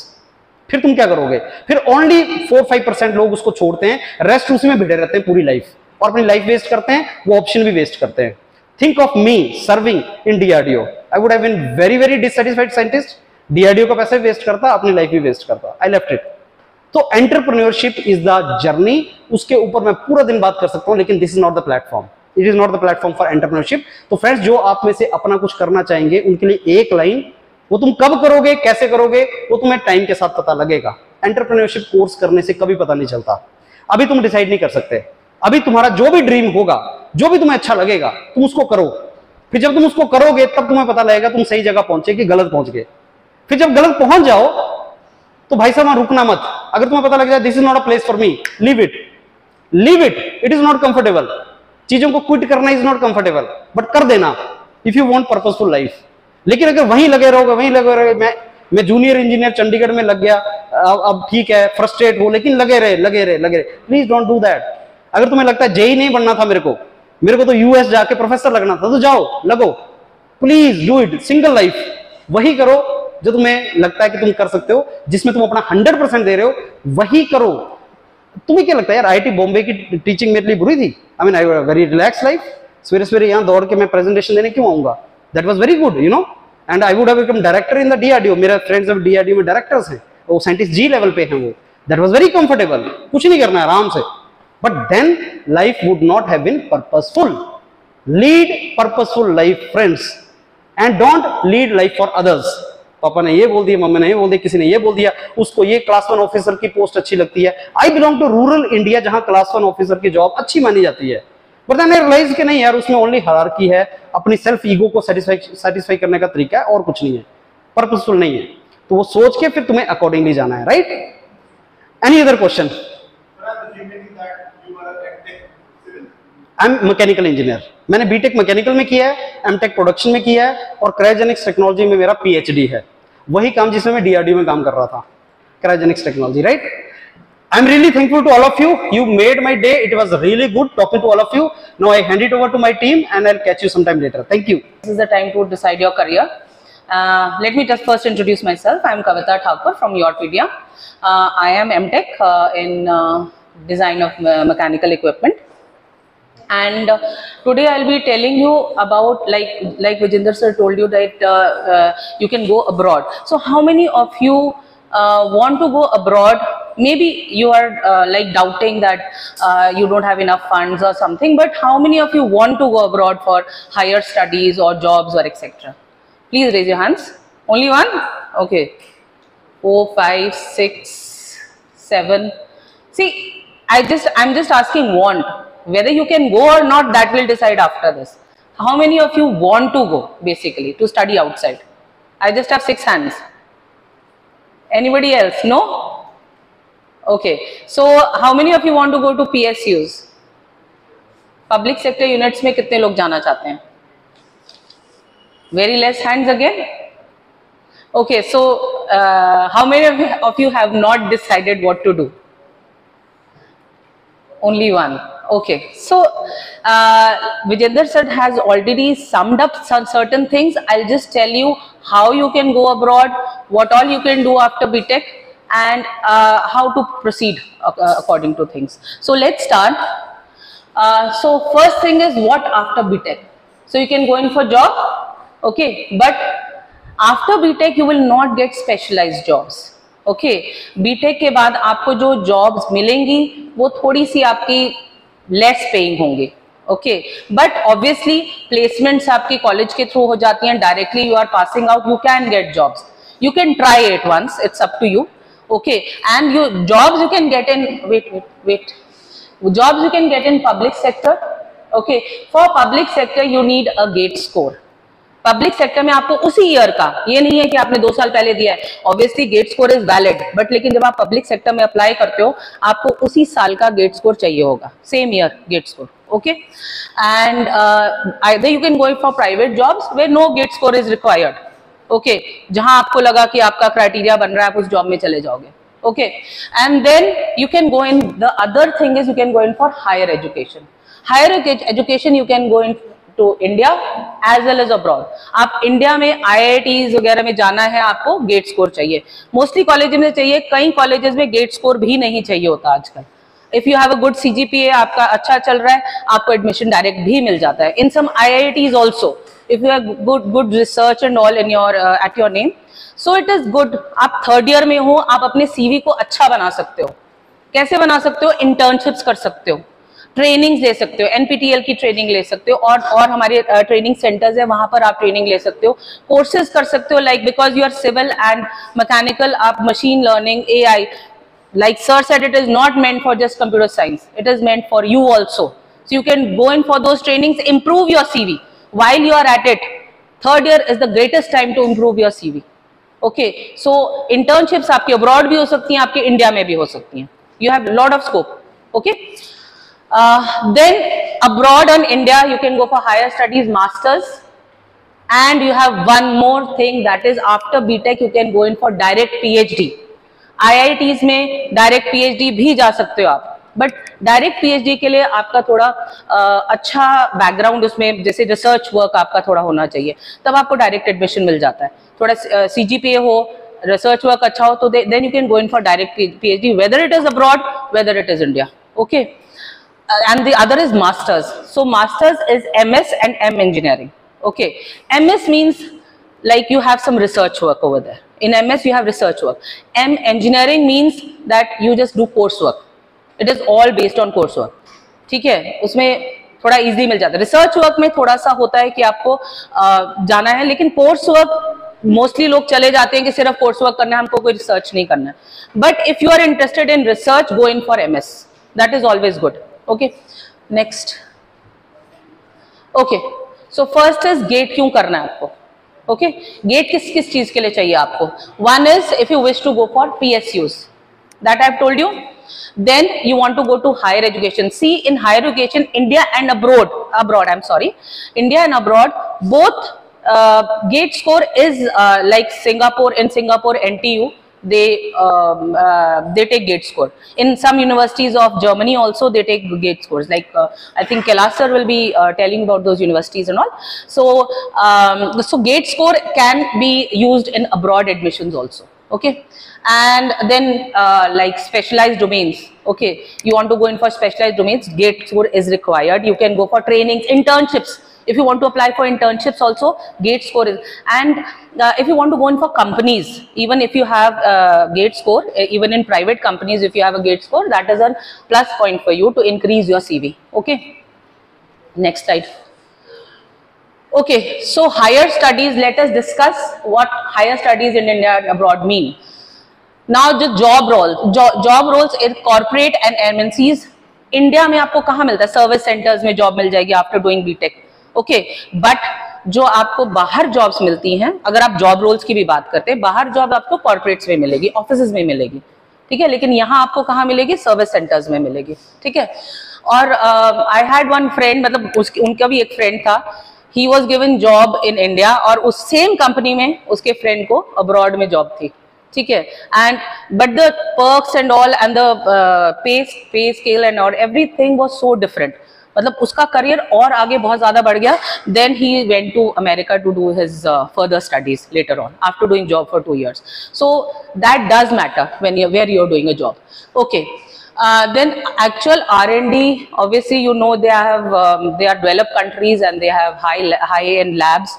फिर तुम क्या करोगे? फिर ओनली 4-5% लोग उसको छोड़ते हैं, रेस्ट उसी में भिड़े रहते हैं पूरी लाइफ, और अपनी लाइफ वेस्ट करते हैं, वो ऑप्शन भी वेस्ट करते हैं. Think of me serving in DRDO. I would have been very very dissatisfied scientist. DRDO का पैसा भी वेस्ट करता, अपनी लाइफ भी वेस्ट करता. I left it. तो एंटरप्रेन्योरशिप इज द जर्नी. उसके ऊपर मैं पूरा दिन बात कर सकता हूं, लेकिन this is not the platform. It is not the platform for entrepreneurship. तो फ्रेंड्स, जो आप में से अपना कुछ करना चाहेंगे, उनके लिए एक लाइन, वो तुम कब करोगे, कैसे करोगे, वो तुम्हें टाइम के साथ पता लगेगा. एंटरप्रेन्योरशिप कोर्स करने से कभी पता नहीं चलता. अभी तुम डिसाइड नहीं कर सकते. अभी तुम्हारा जो भी ड्रीम होगा, जो भी तुम्हें अच्छा लगेगा, तुम उसको करो. फिर जब तुम उसको करोगे, तब तुम्हें पता लगेगा तुम सही जगह पहुंचे कि गलत पहुंच गए. फिर जब गलत पहुंच जाओ, तो भाई साहब वहां रुकना मत. अगर तुम्हें पता लग जाए this is not a place for me, leave it. Leave it. It is not comfortable. चीजों को क्विट करना इज नॉट कंफर्टेबल, बट कर देना if you want purposeful life. लेकिन अगर वहीं लगे रहोगे, वहीं लगे रहोगे, मैं जूनियर इंजीनियर चंडीगढ़ में लग गया, अब ठीक है, फ्रस्ट्रेट हो, लेकिन लगे रहे. Please don't do that. अगर तुम्हें लगता है जेई नहीं बनना था मेरे को तो यूएस जाके प्रोफेसर लगना था, तो जाओ, लगो. Please do it. Single life. वही करो जो तुम्हें लगता है कि तुम कर सकते हो, जिसमें तुम अपना 100% दे रहे हो, वही करो. तुम्हें क्या लगता है यार, IIT बॉम्बे की टीचिंग मेरे लिए बुरी थी? I mean I very relax life. सवेरे सवेरे यहाँ दौड़ के मैं प्रेजेंटेशन देने क्यों आऊंगा? That was very good, you know. And I would have become director in the DRDO. मेरे फ्रेंड्स अब DRDO में डायरेक्टर्स हैं, वो साइंटिस्ट जी लेवल पे हैं वो. That was very comfortable. कुछ नहीं करना है, आराम से. But then life would not have been purposeful. Lead purposeful life friends, and don't lead life for others. पापा ने ये बोल दिया, मम्मी ने ये बोल दिया, किसी ने ये बोल दिया, उसको ये क्लास 1 ऑफिसर की पोस्ट अच्छी लगती है. I belong to rural India, जहां क्लास 1 ऑफिसर की जॉब अच्छी मानी जाती है. बट मैंने रियलाइज कि नहीं यार, उसमें ओनली हायरार्की है, अपनी सेल्फ ईगो को सेटिस्फाई करने का तरीका है, और कुछ नहीं है, पर्पसफुल नहीं है. तो वो सोच के फिर तुम्हें अकॉर्डिंगली जाना है. Right? Any other question? I am mechanical engineer. मैंने बीटेक मैकेनिकल में किया है, एमटेक प्रोडक्शन में किया है, और क्रायोजेनिक्स टेक्नोलॉजी में मेरा PhD है. वही काम जिसमें मैं DRDO में काम कर रहा था, cryogenics technology. Right? I am really thankful to all of you. You made my day. It was really good talking to all of you. Now I hand it over to my team, and I'll catch you sometime later. Thank you. This is the time to decide your career. Let me just first introduce myself. I am Kavita Thakur from Yorpedia. I am MTech in design of mechanical equipment. And today I'll be telling you about, like Vijender sir told you that you can go abroad. So how many of you want to go abroad? Maybe you are like doubting that you don't have enough funds or something, but how many of you want to go abroad for higher studies or jobs or etc.? Please raise your hands. Only one? Okay. 4, 5, 6, 7. See, I'm just asking want. Whether you can go or not, that will decide after this. How many of you want to go, basically, to study outside? I just have 6 hands. Anybody else? No? Okay. So, how many of you want to go to PSUs? Public sector units में कितने लोग जाना चाहते हैं? Very less hands again. Okay. So, how many of you have not decided what to do? Only one. Okay, so Vijender sir has already summed up some certain things. I'll just tell you how you can go abroad, what all you can do after BTech, and how to proceed according to things. So let's start. So first thing is, what after BTech? So you can go in for job, okay, but after BTech you will not get specialized jobs. Okay, BTech के बाद आपको जो jobs मिलेंगी वो थोड़ी सी आपकी less paying होंगी. ओके, बट ऑब्वियसली प्लेसमेंट्स आपकी कॉलेज के थ्रू हो जाती हैं, directly you are passing out, you can get jobs, you can try it once, it's up to you. Okay, and you jobs you can get in wet jobs you can get in public sector. Okay, for public sector you need a GATE score. Public sector में आपको उसी year का, ये नहीं है कि आपने 2 साल पहले दिया है, obviously GATE score is valid, but लेकिन जब आप पब्लिक सेक्टर में अप्लाई करते हो आपको उसी साल का गेट स्कोर चाहिए होगा, same year GATE score. Okay, and either you can go for private jobs where no gate score is required. Okay, जहां आपको लगा कि आपका क्राइटेरिया बन रहा है आप उस जॉब में चले जाओगे. Okay, and then you can go in, the other thing is you can go in for higher education. Higher education you can go in to India as well as abroad. आप India में IITs वगैरह में जाना है, आपको gate score चाहिए. Mostly college में चाहिए, कई कॉलेजेस में गेट स्कोर भी नहीं चाहिए होता आजकल. If you have a good CGPA, आपका अच्छा चल रहा है, आपको एडमिशन डायरेक्ट भी मिल जाता है. In some IITs also, if you have good research and all in your at your name, so it is good. आप 3rd year में हो, आप अपने CV को अच्छा बना सकते हो. कैसे बना सकते हो? इंटर्नशिप्स कर सकते हो, ट्रेनिंग्स ले सकते हो, NPTEL की ट्रेनिंग ले सकते हो, और हमारे ट्रेनिंग सेंटर्स है वहां पर आप ट्रेनिंग ले सकते हो, कोर्सेज कर सकते हो. Like because you are civil and mechanical, आप machine learning, AI, like sir said, it is not meant for just computer science, it is meant for you also. So you can go in for those trainings, improve your CV while you are at it. 3rd year is the greatest time to improve your CV. Okay, so internships आपके abroad भी हो सकती हैं, आपके India में भी हो सकती हैं. You have lot of scope. Okay, then abroad and India you can go for higher studies, masters, and you have one more thing, that is after BTech you can go in for direct PhD. IITs में direct PhD भी जा सकते हो आप, but direct PhD के लिए आपका थोड़ा अच्छा बैकग्राउंड, उसमें जैसे रिसर्च वर्क आपका थोड़ा होना चाहिए, तब आपको डायरेक्ट एडमिशन मिल जाता है. थोड़ा CGPA हो, रिसर्च वर्क अच्छा हो, तो then you can go in for direct PhD, whether it is abroad, whether it is India. Okay, and the other is masters. So masters is MS and M engineering. Okay, MS means like you have some research work over there. In MS you have research work. M engineering means that you just do course work. It is all based on course work. ठीक है, उसमें थोड़ा easy मिल जाता है. Research work में थोड़ा सा होता है कि आपको जाना है, लेकिन कोर्स वर्क मोस्टली लोग चले जाते हैं कि सिर्फ कोर्स वर्क करना है, हमको कोई रिसर्च नहीं करना है. But if you are interested in research, go in for MS. That is always good. Okay, next. Okay, so first is GATE क्यों करना है आपको. ओके, गेट किस किस चीज के लिए चाहिए आपको. One is if you wish to go for PSUs, that I have told you. Then you want to go to higher education. See, in higher education, India and abroad, India and abroad, both gate score is like Singapore. In Singapore, NTU, they take gate score. In some universities of Germany also they take gate scores. Like I think Kailash sir will be telling about those universities and all. So gate score can be used in abroad admissions also. Okay, and then like specialized domains. Okay, you want to go in for specialized domains, gate score is required. You can go for trainings, internships. If you want to apply for internships also, gate score is. And if you want to go in for companies, even if you have gate score, even in private companies, if you have a gate score, that is a plus point for you to increase your CV. Okay, next slide. Okay, so higher studies, let us discuss what higher studies in India and abroad mean. Now the job roles in corporate and MNCs, India में आपको कहाँ मिलता है, service centres में job मिल जाएगी after doing BTech. Okay, but जो आपको बाहर जॉब्स मिलती हैं, अगर आप जॉब रोल्स की भी बात करते हैं, बाहर जॉब आपको कॉर्पोरेट्स में मिलेगी, ऑफिसेज में मिलेगी. ठीक है, लेकिन यहाँ आपको कहाँ मिलेगी, सर्विस सेंटर्स में मिलेगी. ठीक है, और आई हैड वन फ्रेंड, मतलब उनका भी एक फ्रेंड था, he was given job in India और उस सेम कंपनी में उसके फ्रेंड को अब्रॉड में जॉब थी. ठीक है, and but the perks and all and the pay scale and all everything was so different. मतलब उसका करियर और आगे बहुत ज्यादा बढ़ गया. Then he went to America to do his further studies later on after doing job for 2 years. So that does matter when you where you are doing a job. Okay, then actual R&D, obviously you know they are developed countries and they have high-end labs.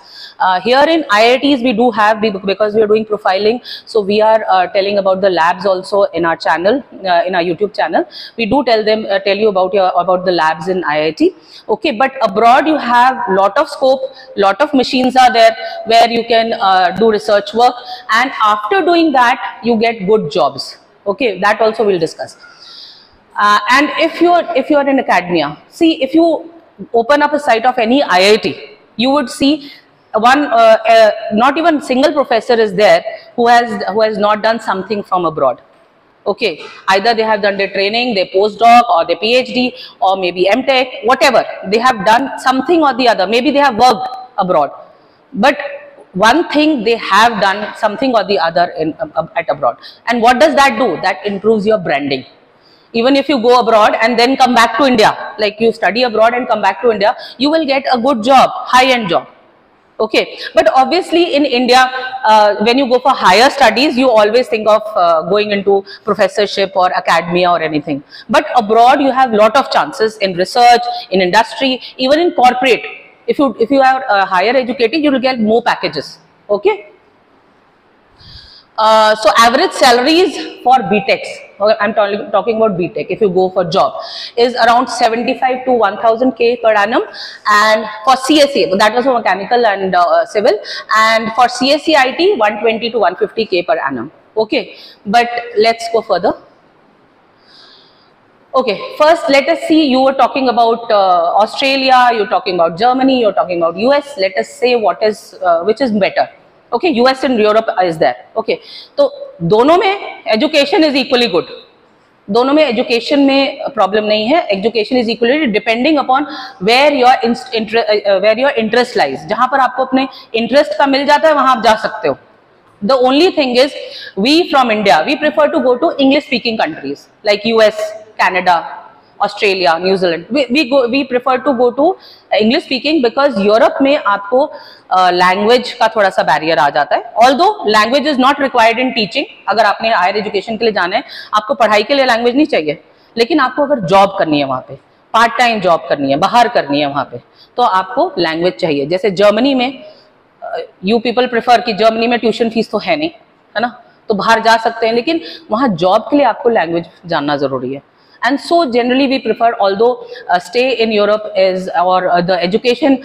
Here in IITs we do have, because we are doing profiling, so we are telling about the labs also in our channel, in our YouTube channel. We do tell you about the labs in IIT. Okay, but abroad you have lot of scope, lot of machines are there where you can do research work, and after doing that you get good jobs. Okay, that also we'll discuss. And if you're in academia, see, if you open up a site of any IIT, you would see not even single professor is there who has not done something from abroad. Okay, either they have done their training, their postdoc, or their PhD, or maybe MTech, whatever. They have done something or the other. Maybe they have worked abroad, but one thing they have done something or the other at abroad. And what does that do? That improves your branding. Even if you go abroad and then come back to India, like you study abroad and come back to India, you will get a good job, high-end job. Okay, but obviously in India, when you go for higher studies, you always think of going into professorship or academia or anything. But abroad, you have lot of chances in research, in industry, even in corporate. If you are higher educated, you will get more packages. Okay. So average salaries for BTechs, I'm talking about BTech, if you go for job, is around 75 to 1000 K per annum, and for CSE, that was for mechanical and civil, and for CSE IT 120 to 150 K per annum. Okay, but let's go further. Okay, first let us see, you were talking about Australia, you're talking about Germany, you're talking about US. Let us say what is which is better. Okay, US and Europe is there. Okay, तो दोनों में education is equally good. दोनों में education में problem नहीं है. Education is equally depending upon where your interest lies. जहाँ पर आपको अपने interest का मिल जाता है वहाँ आप जा सकते हो. The only thing is, we from India, we prefer to go to English speaking countries like US, Canada, Australia, New Zealand. We prefer to go to English speaking because Europe में आपको language का थोड़ा सा barrier आ जाता है. Although language is not required in teaching, अगर आपने higher education के लिए जाना है, आपको पढ़ाई के लिए language नहीं चाहिए. लेकिन आपको अगर job करनी है वहाँ पे, part time job करनी है, बाहर करनी है वहाँ पे, तो आपको language चाहिए. जैसे Germany में you people prefer कि Germany में tuition fees तो है नहीं, है ना, तो बाहर जा सकते हैं, लेकिन वहाँ job के लिए आपको language जानना जरूरी है. And so generally we prefer, although stay in Europe is, or the education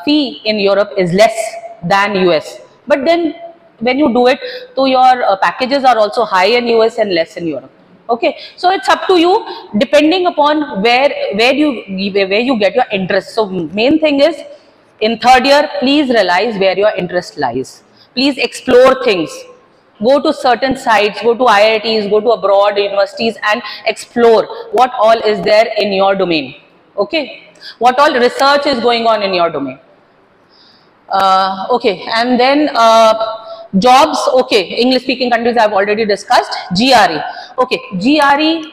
fee in Europe is less than US, but then when you do it, so your packages are also high in US and less in Europe. Okay, so it's up to you depending upon where you get your interest. So main thing is, in third year, please realize where your interest lies. Please explore things. Go to certain sites, go to IITs, go to abroad universities and explore what all is there in your domain. Okay, what all research is going on in your domain. Okay, and then jobs. Okay, English speaking countries I've already discussed. GRE. Okay, GRE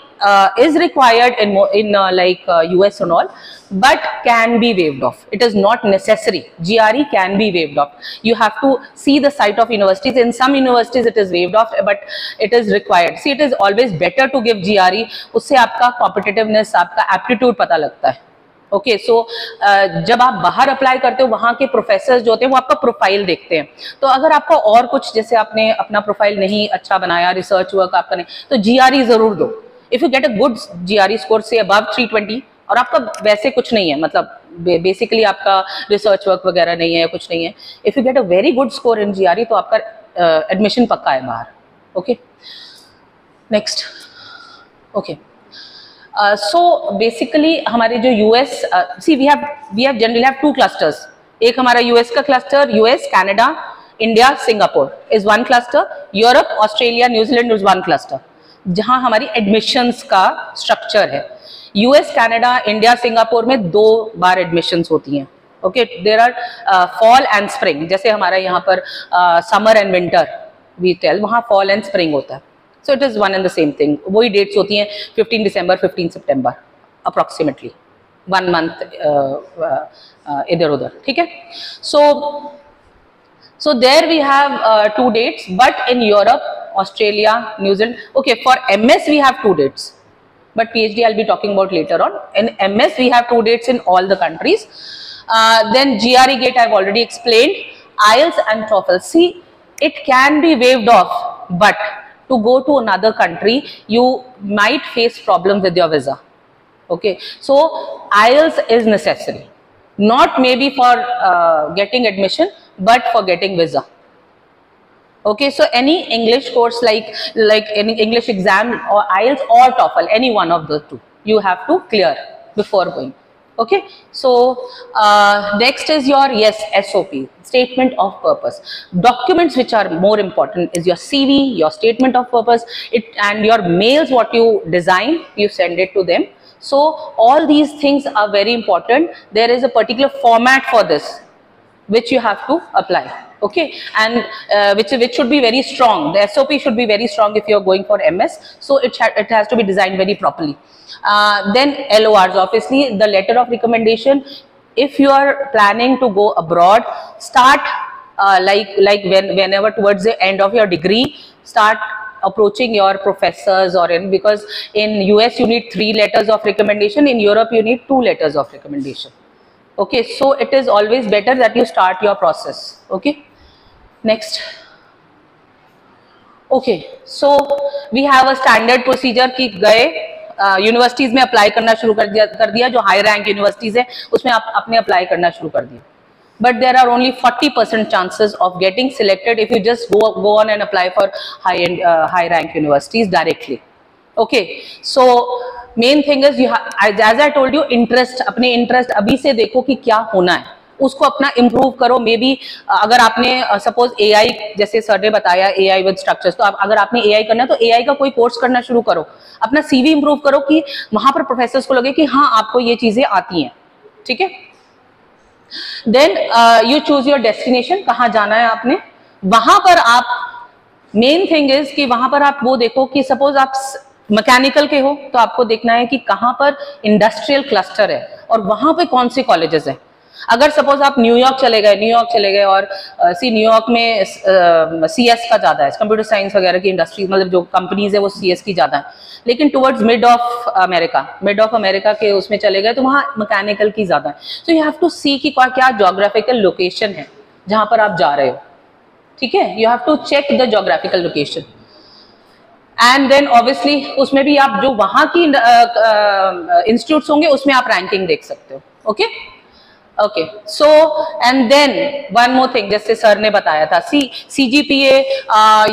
is required in like US and all, but can be waived off. It is not necessary. GRE can be waived off. You have to see the site of universities. In some universities it is waived off, but it is required. See, it is always better to give GRE. उससे आपका competitiveness, आपका aptitude पता लगता है. Okay, सो जब आप बाहर apply करते हो, वहाँ के प्रोफेसर्स जो होते हैं वो आपका प्रोफाइल देखते हैं. तो अगर आपका और कुछ, जैसे आपने अपना प्रोफाइल नहीं अच्छा बनाया, रिसर्च वर्क आपका नहीं, तो GRE जरूर दो. If you get a good GRE score से अबव 320 और आपका वैसे कुछ नहीं है, मतलब बेसिकली आपका रिसर्च वर्क वगैरह नहीं है, कुछ नहीं है, if you get a very good score in GRE तो आपका एडमिशन पक्का है बाहर. Okay, next. Okay, so basically हमारे जो US, see we have generally have two clusters. एक हमारा US का cluster, US, Canada, India, Singapore is one cluster. Europe, Australia, New Zealand is one cluster. जहाँ हमारी admissions का structure है. US, Canada, India, Singapore में 2 बार admissions होती हैं. Okay, there are fall and spring. जैसे हमारा यहाँ पर summer and winter we tell, वहाँ fall and spring होता है. So it is one and the same thing. वही dates होती हैं 15 December, 15 September approximately, 1 month इधर उधर. ठीक है. So there we have 2 dates, but in Europe, Australia, New Zealand. Okay, for MS we have 2 dates, but PhD I'll be talking about later on. In MS we have 2 dates in all the countries. Then GRE gate I've already explained. IELTS and TOEFL. See, it can be waived off, but to go to another country, you might face problems with your visa. Okay, so IELTS is necessary, not maybe for getting admission, but for getting visa. Okay, so any English course like any English exam or IELTS or TOEFL, any one of the 2, you have to clear before going. Okay, so next is your SOP, statement of purpose. Documents which are more important is your CV, your statement of purpose, and your mails what you design, you send it to them. So all these things are very important. There is a particular format for this which you have to apply. Okay, and which should be very strong. The SOP should be very strong if you are going for MS. So it has to be designed very properly. Then LORs, obviously the letter of recommendation. If you are planning to go abroad, start like whenever towards the end of your degree, start approaching your professors, or because in US you need 3 letters of recommendation, in Europe you need 2 letters of recommendation. Okay, so it is always better that you start your process. Okay, next. Okay, so we have a standard procedure कि गए universities में apply करना शुरू कर दिया जो high rank universities है उसमें आप अपने अप्लाई करना शुरू कर दिया. But there are only 40% chances of getting selected if you just go on and apply for high rank universities directly. Okay, so main thing is as I told you, interest, अपने interest अभी से देखो कि क्या होना है, उसको अपना इम्प्रूव करो. मे बी अगर आपने सपोज AI, जैसे सर ने बताया AI विद स्ट्रक्चर्स, तो अगर आपने AI करना है तो AI का कोई कोर्स करना शुरू करो. अपना CV इम्प्रूव करो कि वहां पर प्रोफेसर्स को लगे कि हाँ आपको ये चीजें आती हैं. ठीक है. Then you choose your destination, कहाँ जाना है आपने. वहां पर आप मेन थिंग इज कि वहां पर आप वो देखो कि सपोज आप मैकेनिकल के हो तो आपको देखना है कि कहाँ पर इंडस्ट्रियल क्लस्टर है और वहां पे कौन से कॉलेजेस है. अगर सपोज आप न्यूयॉर्क चले गए और न्यूयॉर्क में CS का ज्यादा है, कंप्यूटर साइंस वगैरह की इंडस्ट्री, मतलब जो कंपनीज है वो CS की ज्यादा है, लेकिन टुवर्ड्स मिड ऑफ अमेरिका के उसमें चले गए तो वहाँ मैकेनिकल की ज्यादा है. सो यू हैव टू सी कि क्या ज्योग्राफिकल लोकेशन है जहां पर आप जा रहे हो. ठीक है, you have to check the geographical location. And then obviously उसमें भी आप जो वहां की इंस्टीट्यूट्स होंगे उसमें आप रैंकिंग देख सकते हो. Okay okay, so and then one more thing, जैसे सर ने बताया था, CGPA,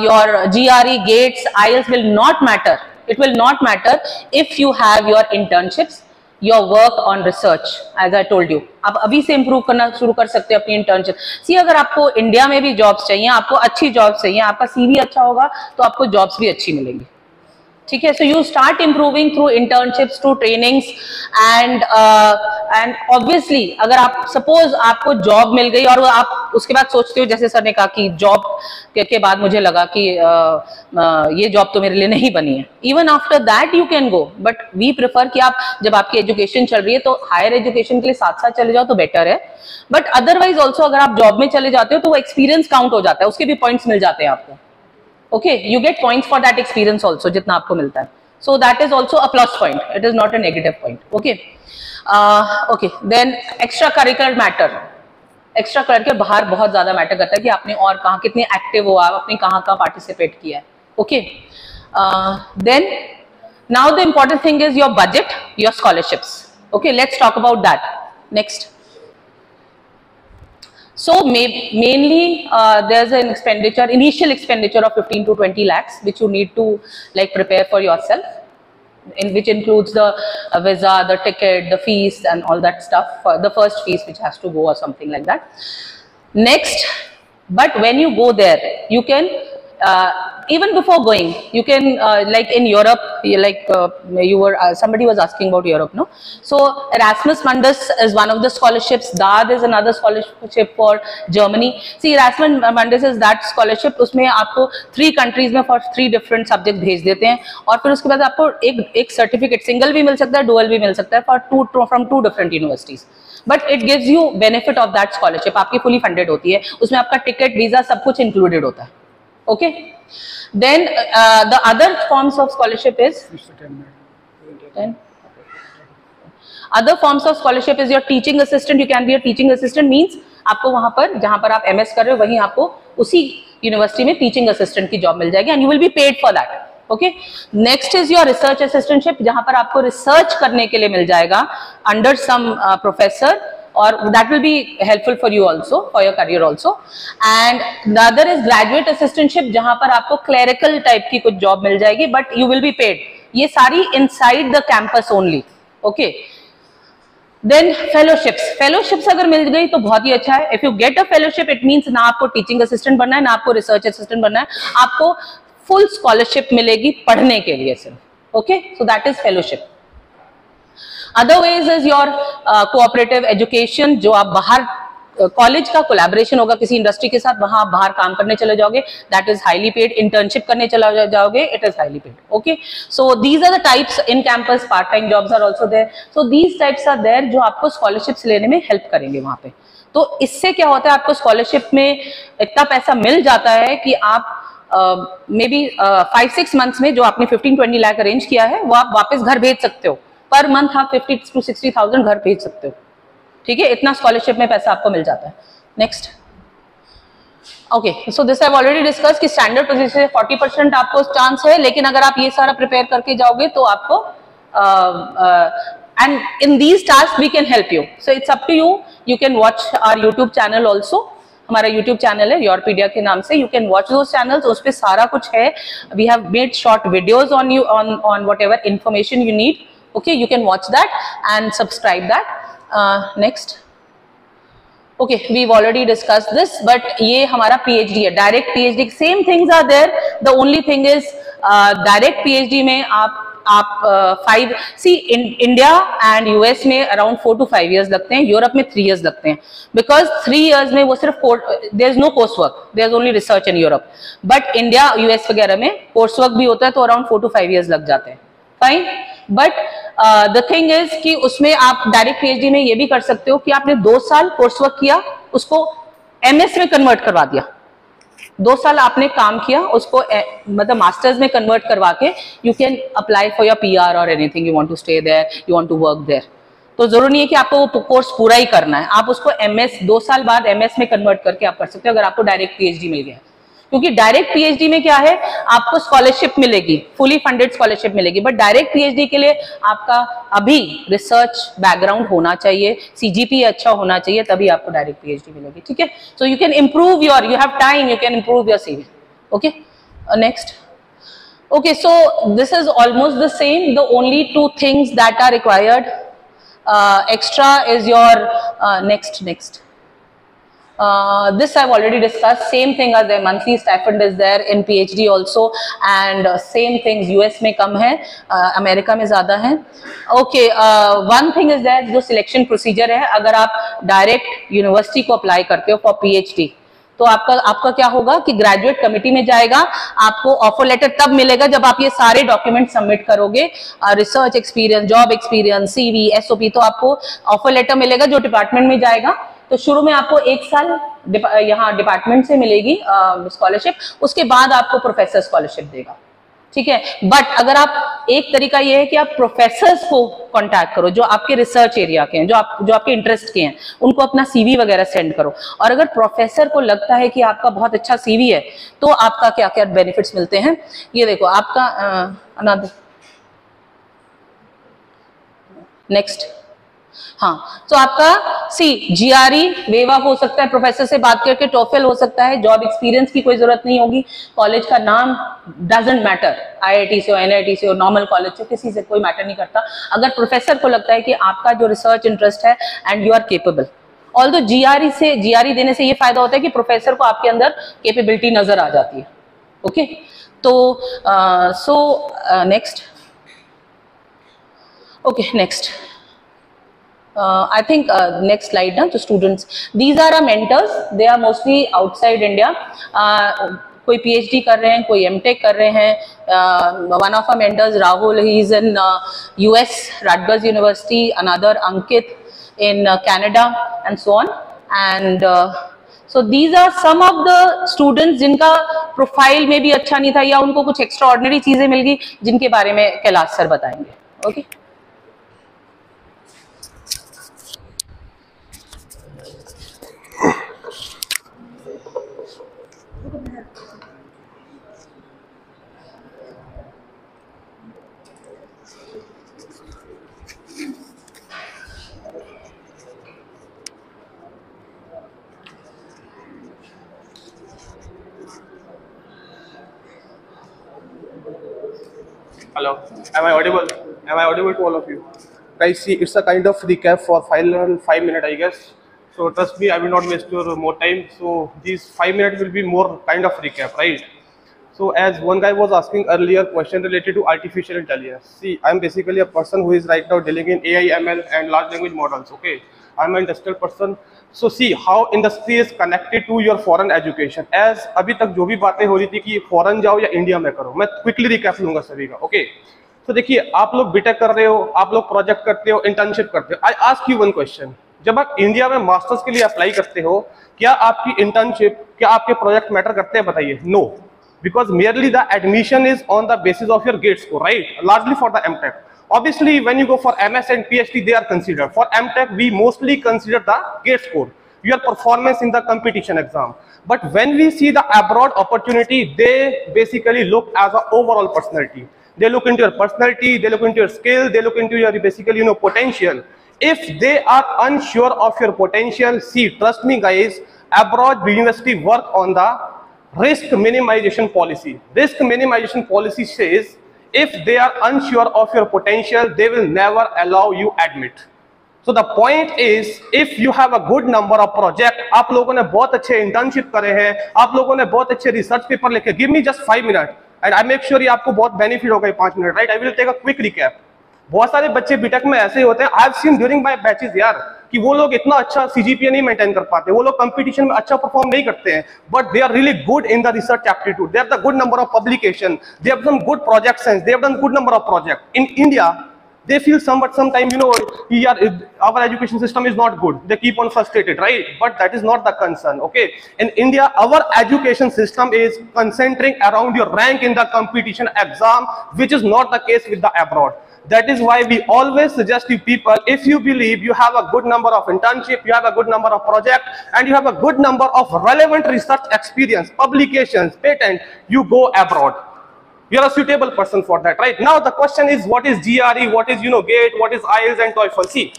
योर GRE, GATES, IELTS will not matter. It will not matter if you have your internships, your work on research. As I told you, आप अभी से improve करना शुरू कर सकते हो अपनी इंटर्नशिप. सी अगर आपको इंडिया में भी जॉब्स चाहिए, आपको अच्छी जॉब्स चाहिए, आपका CV अच्छा होगा तो आपको जॉब्स भी अच्छी मिलेंगी. ठीक है, so you start improving through internships, through trainings, and obviously अगर आप सपोज आपको जॉब मिल गई और आप उसके बाद सोचते हो, जैसे सर ने कहा कि जॉब के बाद मुझे लगा कि ये जॉब तो मेरे लिए नहीं बनी है, even after that you can go, but we prefer कि आप जब आपकी एजुकेशन चल रही है तो हायर एजुकेशन के लिए साथ साथ चले जाओ तो बेटर है. बट अदरवाइज ऑल्सो अगर आप जॉब में चले जाते हो तो वो एक्सपीरियंस काउंट हो जाता है, उसके भी पॉइंट्स मिल जाते हैं आपको. Okay, you get points for that experience also, जितना आपको मिलता है. So that is also a plus point. It is not a negative point. Okay. Okay. Then extra curricular matter. Extra curricular बाहर बहुत ज्यादा मैटर करता है कि आपने और कहाँ कितने एक्टिव हो, आप आपने कहाँ पार्टिसिपेट किया है. Okay. Then now the important thing is your budget, your scholarships. Okay, let's talk about that. Next. So mainly there's an initial expenditure of 15 to 20 lakhs which you need to like prepare for yourself, in which includes the visa, the ticket, the fees and all that stuff, the first fees which has to go or something like that. Next, but when you go there you can even before going you can like in Europe, like you were somebody was asking about Europe, no? So Erasmus Mundus is one of the scholarships. DAAD is another scholarship for Germany. See, Erasmus Mundus is that scholarship, उसमें आपको 3 countries में for 3 different subject भेज देते हैं और फिर उसके बाद आपको एक सर्टिफिकेट सिंगल भी मिल सकता है, डुअल भी मिल सकता है from 2 different universities. But it gives you benefit of that scholarship. आपकी fully funded होती है, उसमें आपका टिकट, वीजा सब कुछ included होता है. Okay. Then the other forms of scholarship is other forms of scholarship is your teaching assistant. You can be a teaching assistant, means आपको वहां पर जहां पर आप MS कर रहे हो वहीं आपको उसी यूनिवर्सिटी में टीचिंग असिस्टेंट की जॉब मिल जाएगी and you will be paid for that. Okay. Next is your research assistantship, जहां पर आपको रिसर्च करने के लिए मिल जाएगा under some professor, or that will be helpful for you also, for your career also. And the other is graduate assistantship, जहां पर आपको clerical type की कुछ job मिल जाएगी but you will be paid. ये सारी inside the campus only. Okay. Then fellowships अगर मिल गई तो बहुत ही अच्छा है. If you get a fellowship it means ना आपको टीचिंग असिस्टेंट बनना है ना आपको रिसर्च असिस्टेंट बनना है, आपको फुल स्कॉलरशिप मिलेगी पढ़ने के लिए सिर्फ. Okay, so that is fellowship. Other ways is your cooperative education, जो आप बाहर कॉलेज का कोलैबोरेशन होगा किसी इंडस्ट्री के साथ, वहां आप बाहर काम करने चले जाओगे, that is highly paid. Internship करने चले जाओगे, it is highly paid. Okay, so these are the types. In campus part time jobs are also there. So these types are there जो आपको स्कॉलरशिप्स लेने में हेल्प करेंगे वहां पे. तो इससे क्या होता है, आपको स्कॉलरशिप में इतना पैसा मिल जाता है कि आप मे बी 5-6 मंथ्स में जो आपने 15-20 लाख अरेंज किया है वो आप वापस घर भेज सकते हो. पर मंथ आप 50 to 60,000 घर भेज सकते हो. ठीक है, इतना स्कॉलरशिप में पैसा आपको मिल जाता है. Next. Okay, so this I already discuss कि स्टैंडर्ड पोजीशन से 40% आपको चांस है, लेकिन अगर आप ये सारा प्रिपेयर करके जाओगे तो आपको and in these task we can help you. So it's up to you. You can watch our YouTube channel also. हमारा यूट्यूब चैनल है योरपीडिया के नाम से. You can watch those channels. उस पर सारा कुछ है. We have made short videos on you on whatever information you need. Okay, you can watch that and subscribe that. Next. Okay, we've already discussed this, but ये हमारा PhD है, direct PhD. Same things are there. The only thing is direct PhD में आप 5 see in India and US में around 4 to 5 years लगते हैं. Europe में 3 years लगते हैं, because 3 years में वो सिर्फ there is no coursework, there is only research in Europe. But India, US वगैरह में coursework भी होता है, तो around 4 to 5 years लग जाते हैं. Fine. But the thing is कि उसमें आप डायरेक्ट पीएचडी में ये भी कर सकते हो कि आपने 2 साल कोर्स वर्क किया, उसको एमएस में कन्वर्ट करवा दिया. 2 साल आपने काम किया, उसको मतलब मास्टर्स में कन्वर्ट करवा के you can apply for your PR और anything. You want to stay there, you want to work there. तो जरूरी नहीं है कि आपको वो कोर्स पूरा ही करना है. आप उसको एमएस 2 साल बाद एमएस में कन्वर्ट करके आप कर सकते हो अगर आपको डायरेक्ट पीएचडी मिल गया. क्योंकि डायरेक्ट पीएचडी में क्या है, आपको स्कॉलरशिप मिलेगी, फुली फंडेड स्कॉलरशिप मिलेगी. बट डायरेक्ट पीएचडी के लिए आपका अभी रिसर्च बैकग्राउंड होना चाहिए, सीजीपी अच्छा होना चाहिए, तभी आपको डायरेक्ट पीएचडी मिलेगी. ठीक है, so you can improve your, you have time, you can improve your CV. Okay, next. Okay, so this is almost the same. The only 2 things that are required extra is your next. This I've already discussed. Same thing as their monthly stipend is there in PhD also, and same things US में कम है, America में ज्यादा है. Okay, one thing is that जो selection procedure है, अगर आप direct university को अप्लाई करते हो फॉर PhD, तो आपका क्या होगा कि ग्रेजुएट कमेटी में जाएगा, आपको ऑफर लेटर तब मिलेगा जब आप ये सारे डॉक्यूमेंट सबमिट करोगे, research experience, job experience, CV, SOP. तो आपको ऑफर लेटर मिलेगा जो डिपार्टमेंट में जाएगा. तो शुरू में आपको 1 साल यहाँ डिपार्टमेंट से मिलेगी स्कॉलरशिप, उसके बाद आपको प्रोफेसर स्कॉलरशिप देगा. ठीक है, बट अगर आप, एक तरीका ये है कि आप प्रोफेसर्स को कांटेक्ट करो जो आपके रिसर्च एरिया के हैं, जो आपके इंटरेस्ट के हैं, उनको अपना सीवी वगैरह सेंड करो. और अगर प्रोफेसर को लगता है कि आपका बहुत अच्छा सीवी है, तो आपका क्या क्या बेनिफिट्स मिलते हैं ये देखो. आपका अनदर नेक्स्ट. हाँ, तो आपका जीआरई वेव ऑफ हो सकता है, प्रोफेसर से बात करके टोफेल हो सकता है. जॉब एक्सपीरियंस की कोई जरूरत नहीं होगी. कॉलेज का नाम डजंट मैटर, आईआईटी से हो, एनआईटी से हो, नॉर्मल कॉलेज से, किसी से कोई मैटर नहीं करता. अगर प्रोफेसर को लगता है कि आपका जो रिसर्च इंटरेस्ट है and you are capable. Although GRE देने से ये फायदा होता है कि प्रोफेसर को आपके अंदर केपेबिलिटी नजर आ जाती है. ओके, तो next. Okay, next. I think next slide ना, तो students, these are our mentors, they are mostly outside India. कोई PhD कर रहे हैं, कोई MTech कर रहे हैं. One of our mentors, Rahul, he is in US, Rutgers University. Another, Ankit, in Canada, and so on. And so these are some of the students जिनका profile में भी अच्छा नहीं था, या उनको कुछ एक्स्ट्राऑर्डिनरी चीजें मिल गई, जिनके बारे में कैलाश सर बताएंगे. Okay, Hello, am I audible? Am I audible to all of you? guys, see, it's a kind of recap for final 5 minutes, I guess. So trust me, I will not waste your more time. So these 5 minutes will be more kind of recap, right? So as one guy was asking earlier, question related to artificial intelligence. See, I'm basically a person who is right now dealing in AI, ML and large language models. Okay, I'm an industrial person. So see how industry is connected to your foreign education. As अभी तक जो भी बातें हो रही थी कि foreign जाओ या इंडिया में करो, मैं quickly recap लूंगा सभी का. Okay. तो देखिए, आप लोग बीटेक कर रहे हो, आप लोग प्रोजेक्ट करते हो, इंटर्नशिप करते हो. I ask you one question, जब आप इंडिया में मास्टर्स के लिए अप्लाई करते हो, क्या आपकी इंटर्नशिप, क्या आपके प्रोजेक्ट मैटर करते हैं? बताइए. No, because merely the admission is on the basis of your GATE score, right? Largely for the MTech. Obviously, when you go for MS and PhD, they are considered. For MTech, we mostly consider the GATE score, your performance in the competition exam. But when we see the abroad opportunity, they basically look as an overall personality. They look into your personality, they look into your skill, they look into your basically, potential. If they are unsure of your potential, see, trust me guys, abroad university work on the risk minimization policy. Risk minimization policy says, if they are unsure of your potential, they will never allow you admit. So the point is, if you have a good number of project, आप लोगों ने बहुत अच्छे internship करे हैं, आप लोगों ने बहुत अच्छे रिसर्च पेपर लिखे, give me just 5 minutes and I make sure ये आपको बहुत बेनिफिट होगा 5 minute, right? I will take a quick recap. बहुत सारे बच्चे बीटेक में ऐसे होते हैं, I have seen during my batches यार, कि वो लोग इतना अच्छा सीजीपीए नहीं मेंटेन कर पाते, वो लोग कंपटीशन में अच्छा परफॉर्म नहीं करते हैं, but they are really good in the research aptitude, they have the good number of publication, they have done good project science, they have done good number of project. In India they feel sometimes, our education system is not good. They keep on frustrated, right? But that is not the concern, okay? In India, our education system is concentrating around your rank in the competition exam, which is not the case with the abroad. That is why we always suggest to people, if you believe you have a good number of internship, you have a good number of project, and you have a good number of relevant research experience, publications, patent, you go abroad. You are a suitable person for that, right? Now the question is, what is GRE, what is GATE, what is IELTS and TOEFL? See,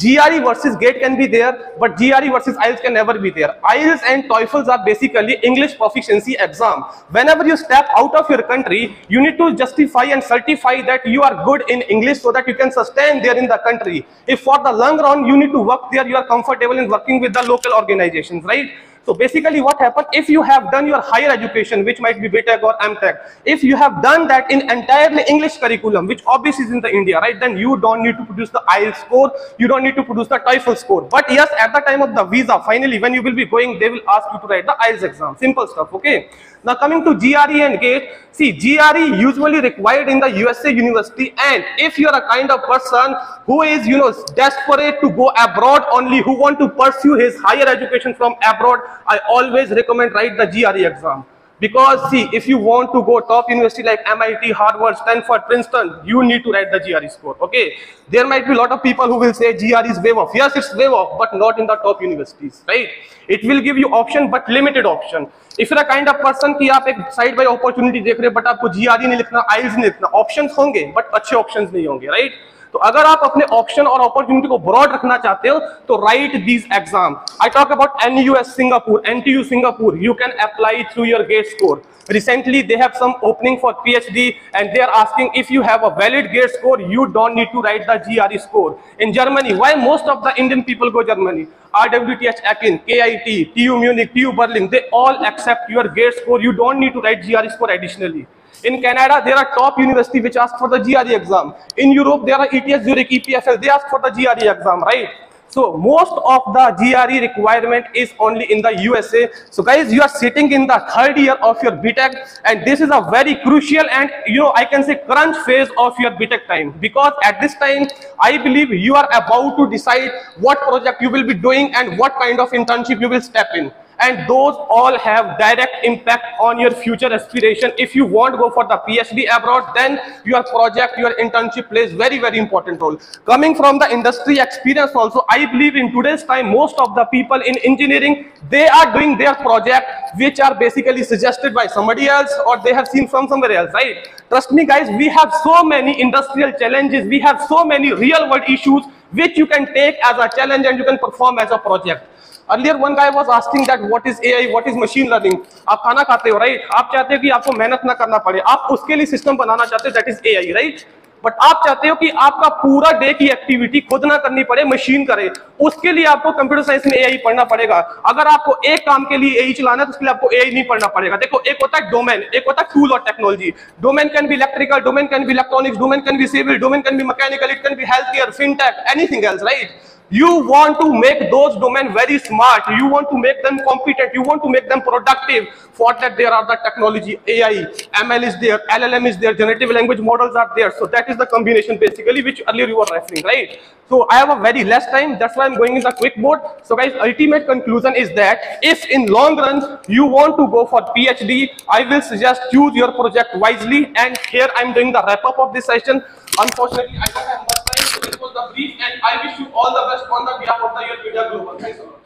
GRE versus GATE can be there, but GRE versus IELTS can never be there. IELTS and TOEFLs are basically English proficiency exam. Whenever you step out of your country, you need to justify and certify that you are good in English so that you can sustain there in the country. If for the long run you need to work there, you are comfortable in working with the local organizations, right? So basically what happens, if you have done your higher education, which might be BTech or MTech, if you have done that in entirely English curriculum, which obviously is in the India, right, then you don't need to produce the IELTS score, you don't need to produce the TOEFL score. But yes, at the time of the visa, finally, when you will be going, they will ask you to write the IELTS exam. Simple stuff, okay? Now coming to GRE and GATE, see, GRE usually required in the USA university, and if you are a kind of person who is, desperate to go abroad only, who want to pursue his higher education from abroad, I always recommend write the GRE exam. Because see, if you want to go top university like MIT, Harvard, Stanford, Princeton, you need to write the GRE score, okay? There might be a lot of people who will say GRE is wave off. Yes, it's wave off, but not in the top universities, right? It will give you option, but limited option. If you're a kind of person कि आप एक side by opportunity देख रहे हैं, but आपको GRE नहीं लिखना, IELTS नहीं लिखना, options होंगे, but अच्छे options नहीं होंगे, right? तो अगर आप अपने ऑप्शन और अपॉर्चुनिटी को ब्रॉड रखना चाहते हो तो right these exam. I talk about NUS Singapore, NTU Singapore. You can apply through your GATE score. Recently they have some opening for PhD and they are asking if you have a valid GATE score, you don't need to write the GRE score. In Germany, why most of the Indian people go Germany? RWTH Aachen, KIT, TU Munich, TU Berlin, they all accept your GATE score. You don't need to write GRE score additionally. In Canada, there are top universities which ask for the GRE exam. In Europe, there are ETH Zurich, EPFL, they ask for the GRE exam, right? So most of the GRE requirement is only in the USA. So guys, you are sitting in the third year of your BTech, and this is a very crucial and I can say crunch phase of your BTech time, because at this time, I believe you are about to decide what project you will be doing and what kind of internship you will step in. And those all have direct impact on your future aspiration. If you want to go for the PhD abroad, then your project, your internship plays very, very important role. Coming from the industry experience also, I believe in today's time, most of the people in engineering, they are doing their project, which are basically suggested by somebody else or they have seen from somewhere else, right? Trust me guys, we have so many industrial challenges, we have so many real world issues, which you can take as a challenge and you can perform as a project. Earlier one guy was asking that what is AI, what is machine learning. आप खाना खाते हो, right? आप चाहते हो कि आपको मेहनत ना करना पड़े, आप उसके लिए सिस्टम बनाना चाहते हो, that is AI, right? But आप चाहते हो कि आपका पूरा डे की एक्टिविटी खुद ना करनी पड़े, मशीन करे। उसके लिए आपको कंप्यूटर साइंस में एआई पढ़ना पड़ेगा। अगर आपको एक काम के लिए एआई चलाना है तो उसके लिए आपको एआई नहीं पढ़ना पड़ेगा। देखो, एक होता है डोमेन, एक होता है टूल और technology. Domain can be electrical, domain can be electronics, domain can be civil, domain can be mechanical, it can be health care, fintech, anything else, right? You want to make those domain very smart. You want to make them competent. You want to make them productive. For that, there are the technology, AI, ML is there, LLM is there, generative language models are there. So that is the combination basically which earlier you were referring, right? So I have a very less time. That's why I'm going in the quick mode. So guys, ultimate conclusion is that if in long run you want to go for PhD, I will suggest choose your project wisely. And here I'm doing the wrap up of this session. Unfortunately, I don't have much time. So this was the brief, and I wish you all the best on the behalf of the Your Media Global. Thanks a lot.